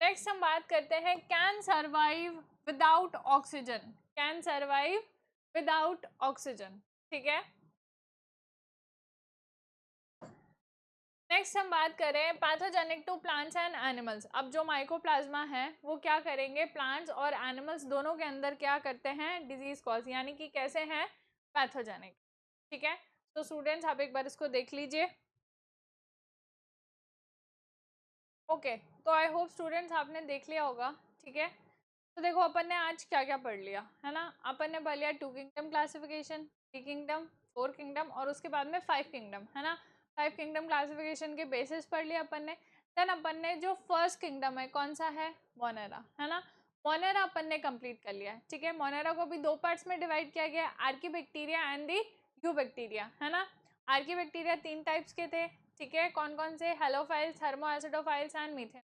नेक्स्ट हम बात करते हैं can survive without oxygen, can survive without oxygen, ठीक है। नेक्स्ट हम बात करें pathogenic to plants and animals. अब जो माइकोप्लाज्मा है वो क्या करेंगे, प्लांट्स और एनिमल्स दोनों के अंदर क्या करते हैं, डिजीज कॉज, यानी कि कैसे हैं, पैथोजेनिक, ठीक है। तो स्टूडेंट्स आप एक बार इसको देख लीजिए। ओके, तो आई होप स्टूडेंट्स आपने देख लिया होगा, ठीक है। तो देखो अपन ने आज क्या क्या पढ़ लिया है ना, अपन ने पढ़ लिया 2 किंगडम क्लासिफिकेशन, 3 किंगडम, 4 किंगडम और उसके बाद में 5 किंगडम, है ना। 5 किंगडम क्लासिफिकेशन के बेसिस पढ़ लिया अपन ने। देन अपन ने जो फर्स्ट किंगडम है कौन सा है, मोनेरा, है ना। मोनेरा अपन ने कंप्लीट कर लिया है, ठीक है। मोनेरा को भी दो पार्ट्स में डिवाइड किया गया है, आर्कीबैक्टीरिया एंड दी यूबैक्टीरिया, है ना। आर्कीबैक्टीरिया 3 टाइप्स के थे, ठीक है, कौन कौन से, हेलोफाइल्स, थर्मोएसिडोफाइल्स एंड मीथेन,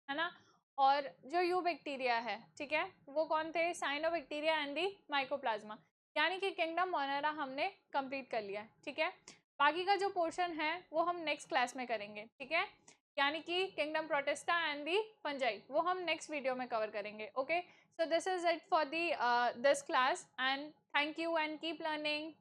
है ना। और जो यू बैक्टीरिया है, ठीक है, वो कौन थे, साइनोबैक्टीरिया एंड दी माइकोप्लाज्मा, यानी कि किंगडम मोनेरा हमने कंप्लीट कर लिया है, ठीक है। बाकी का जो पोर्शन है वो हम नेक्स्ट क्लास में करेंगे, ठीक है, यानी कि kingdom protista and the fungi, वो हम नेक्स्ट वीडियो में कवर करेंगे। Okay, so this is it for the this class and thank you and keep learning.